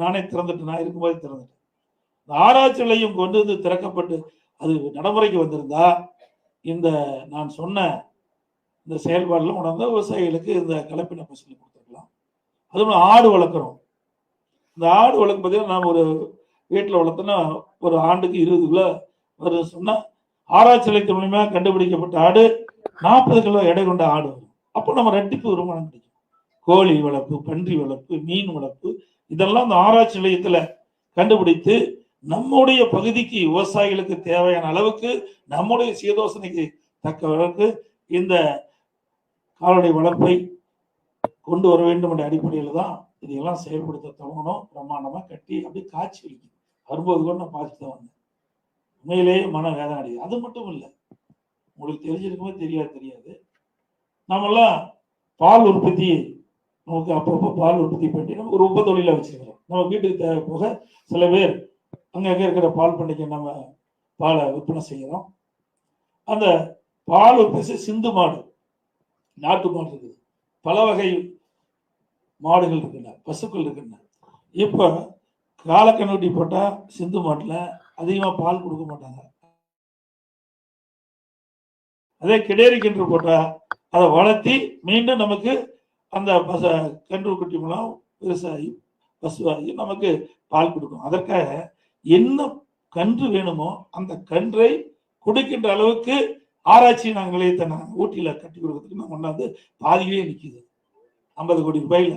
நானே திறந்துட்டு, நான் இருக்கும்போது திறந்துட்டேன். ஆராய்ச்சி நிலையம் கொண்டு வந்து திறக்கப்பட்டு அது நடைமுறைக்கு வந்திருந்தா இந்த நான் சொன்ன இந்த செயல்பாடுலாம் உணர்ந்த விவசாயிகளுக்கு இந்த கலப்பின பசுக்களை கொடுத்துருக்கலாம். அதுவும் ஆடு வளர்க்குறோம். இந்த ஆடு வளர்க்கும் பார்த்தீங்கன்னா நாம் ஒரு வீட்டில் வளர்த்தோன்னா ஒரு ஆண்டுக்கு 20 கிலோ வருது சொன்னால், ஆராய்ச்சி நிலையத்தின் மூலியமா கண்டுபிடிக்கப்பட்ட ஆடு 40 கிலோ எடை கொண்ட ஆடு வரும். அப்போ நம்ம ரெட்டிப்பு வருமானம் கிடைக்கும். கோழி வளர்ப்பு, பன்றி வளர்ப்பு, மீன் வளர்ப்பு இதெல்லாம் இந்த ஆராய்ச்சி நிலையத்தில் கண்டுபிடித்து நம்முடைய பகுதிக்கு விவசாயிகளுக்கு தேவையான அளவுக்கு நம்முடைய சீதோசனைக்கு தக்க அளவுக்கு இந்த கால்நடை வளர்ப்பை கொண்டு வர வேண்டும் என்ற அடிப்படையில் தான் இதையெல்லாம் செயல்படுத்த தொடங்கணும். பிரமாண்டமாக கட்டி அப்படி காட்சி வைக்கும். வரும்போது கூட நான் பார்த்துட்டு தான் வந்தேன். உண்மையிலேயே மன வேதனை அடையுது. அது மட்டும் இல்லை, உங்களுக்கு தெரிஞ்சிருக்குமே தெரியாது நம்மெல்லாம் பால் உற்பத்தி நமக்கு அப்பப்போ பால் உற்பத்தி பண்ணி நம்ம ஒரு உப தொழில வச்சுக்கிறோம். நம்ம வீட்டுக்கு தேவை போக சில பேர் அங்கே இருக்கிற பால் பண்ணைக்கு நம்ம பாலை விற்பனை செய்கிறோம். அந்த பால் உற்பத்தி சிந்து மாடு, நாட்டு மாடு இருக்குது, பல வகை மாடுகள் இருக்குல்ல, பசுக்கள் இருக்குல்ல. இப்போ காலக்கண்ணுட்டி போட்டால் சிந்து மாட்டில் அதிகமாக பால் கொடுக்க மாட்டாங்க. அதே கிடேரி கிணறு போட்டால் அதை வளர்த்தி மீண்டும் நமக்கு அந்த கன்று குட்டி மூலம் விவசாயி பசுவாகி நமக்கு பால் கொடுக்கும். அதற்காக என்ன கன்று வேணுமோ அந்த கன்றை கொடுக்கின்ற அளவுக்கு ஆராய்ச்சி நிலையத்தை நாங்கள் ஊட்டியில கட்டி கொடுக்கறதுக்கு நம்ம கொண்டாந்து பாதியிலே நிற்கிது. 50 கோடி ரூபாயில.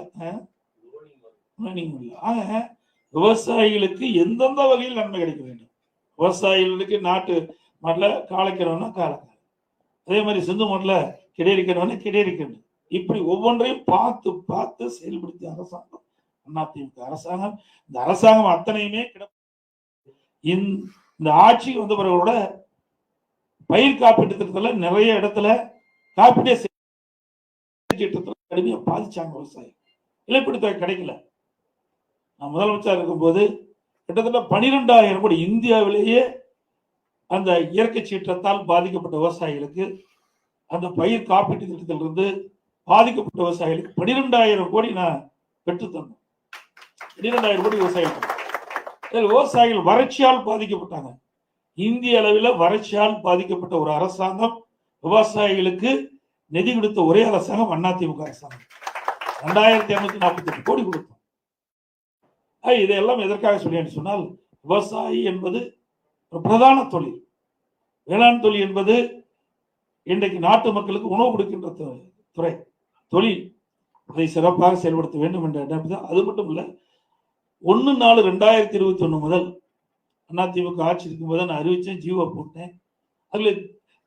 ஆக விவசாயிகளுக்கு எந்தெந்த வகையில் நன்மை கிடைக்க வேண்டும். விவசாயிகளுக்கு நாட்டு மாட்டில் காளைக்கிறவனா காளைக்கால், அதே மாதிரி சிந்து மாட்டில் கிடைக்கிறவனா கிடைக்கணும். இப்படி ஒவ்வொன்றையும் பார்த்து செயல்படுத்திய அரசாங்கம் அதிமுக அரசாங்கம். இந்த அரசாங்கம் அத்தனையுமே இந்த ஆட்சிக்கு வந்த பிறகு கூட பயிர் காப்பீட்டு திட்டத்துல நிறைய இடத்துல காப்பீட்டு திட்டத்தில் கடுமையா பாதிச்சாங்க விவசாயம். இழப்பீடு தொகை கிடைக்கல. நான் முதலமைச்சர் இருக்கும்போது கிட்டத்தட்ட 12,000 கோடி இந்தியாவிலேயே அந்த இயற்கை சீற்றத்தால் பாதிக்கப்பட்ட விவசாயிகளுக்கு அந்த பயிர் காப்பீட்டு திட்டத்திலிருந்து பாதிக்கப்பட்ட விவசாயிகளுக்கு 12,000 கோடி நான் பெற்று தந்தோம். 12,000 கோடி விவசாயிகள் வறட்சியால் பாதிக்கப்பட்டாங்க. இந்திய அளவில் வறட்சியால் பாதிக்கப்பட்ட ஒரு அரசாங்கம் விவசாயிகளுக்கு நிதி கொடுத்த ஒரே அரசாங்கம் அதிமுக அரசாங்கம். 2,248 கோடி கொடுத்தோம். இதையெல்லாம் எதற்காக சொல்லி சொன்னால், விவசாயி என்பது ஒரு பிரதான தொழில். வேளாண் தொழில் என்பது இன்றைக்கு நாட்டு மக்களுக்கு உணவு கொடுக்கின்ற துறை தொழில். அதை சிறப்பாக செயல்படுத்த வேண்டும் என்ற எண்ணம். அது மட்டும் இல்ல, 1/4/2021 முதல் அதிமுக ஆட்சி இருக்கும்போது நான் அறிவிச்சேன், ஜீவோ போட்டேன். அதுல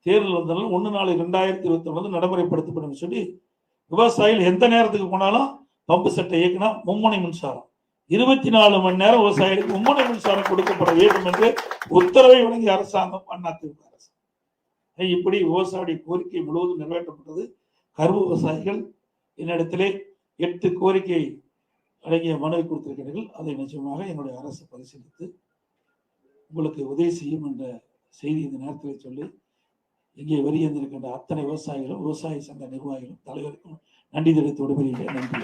தேர்தல் வந்தாலும் 1/4/2021 நடைமுறைப்படுத்தப்படும் சொல்லி விவசாயிகள் எந்த நேரத்துக்கு போனாலும் பம்பு செட்டை இயக்கினா மும்முனை மின்சாரம் 24 மணி நேரம் விவசாயிகளுக்கு மும்முனை மின்சாரம் கொடுக்கப்பட வேண்டும் என்று உத்தரவை வழங்கிய அரசாங்கம் அதிமுக அரசாங்கம். இப்படி விவசாயிய கோரிக்கை முழுவதும் நிறைவேற்றப்பட்டது. கரும்பு விவசாயிகள் என்னிடத்திலே 8 கோரிக்கை அடங்கிய மனுவை கொடுத்திருக்கிறார்கள். அதை நிச்சயமாக என்னுடைய அரசு பரிசீலித்து உங்களுக்கு உதவி செய்யும் என்ற செய்தி இந்த நேரத்தில் சொல்லி, இங்கே வருகின்ற அத்தனை விவசாயிகளும் விவசாய சங்க நிர்வாகிகளும் தலைவருக்கும் நன்றி தெரிவித்து விடுபடுகிறேன். நன்றி.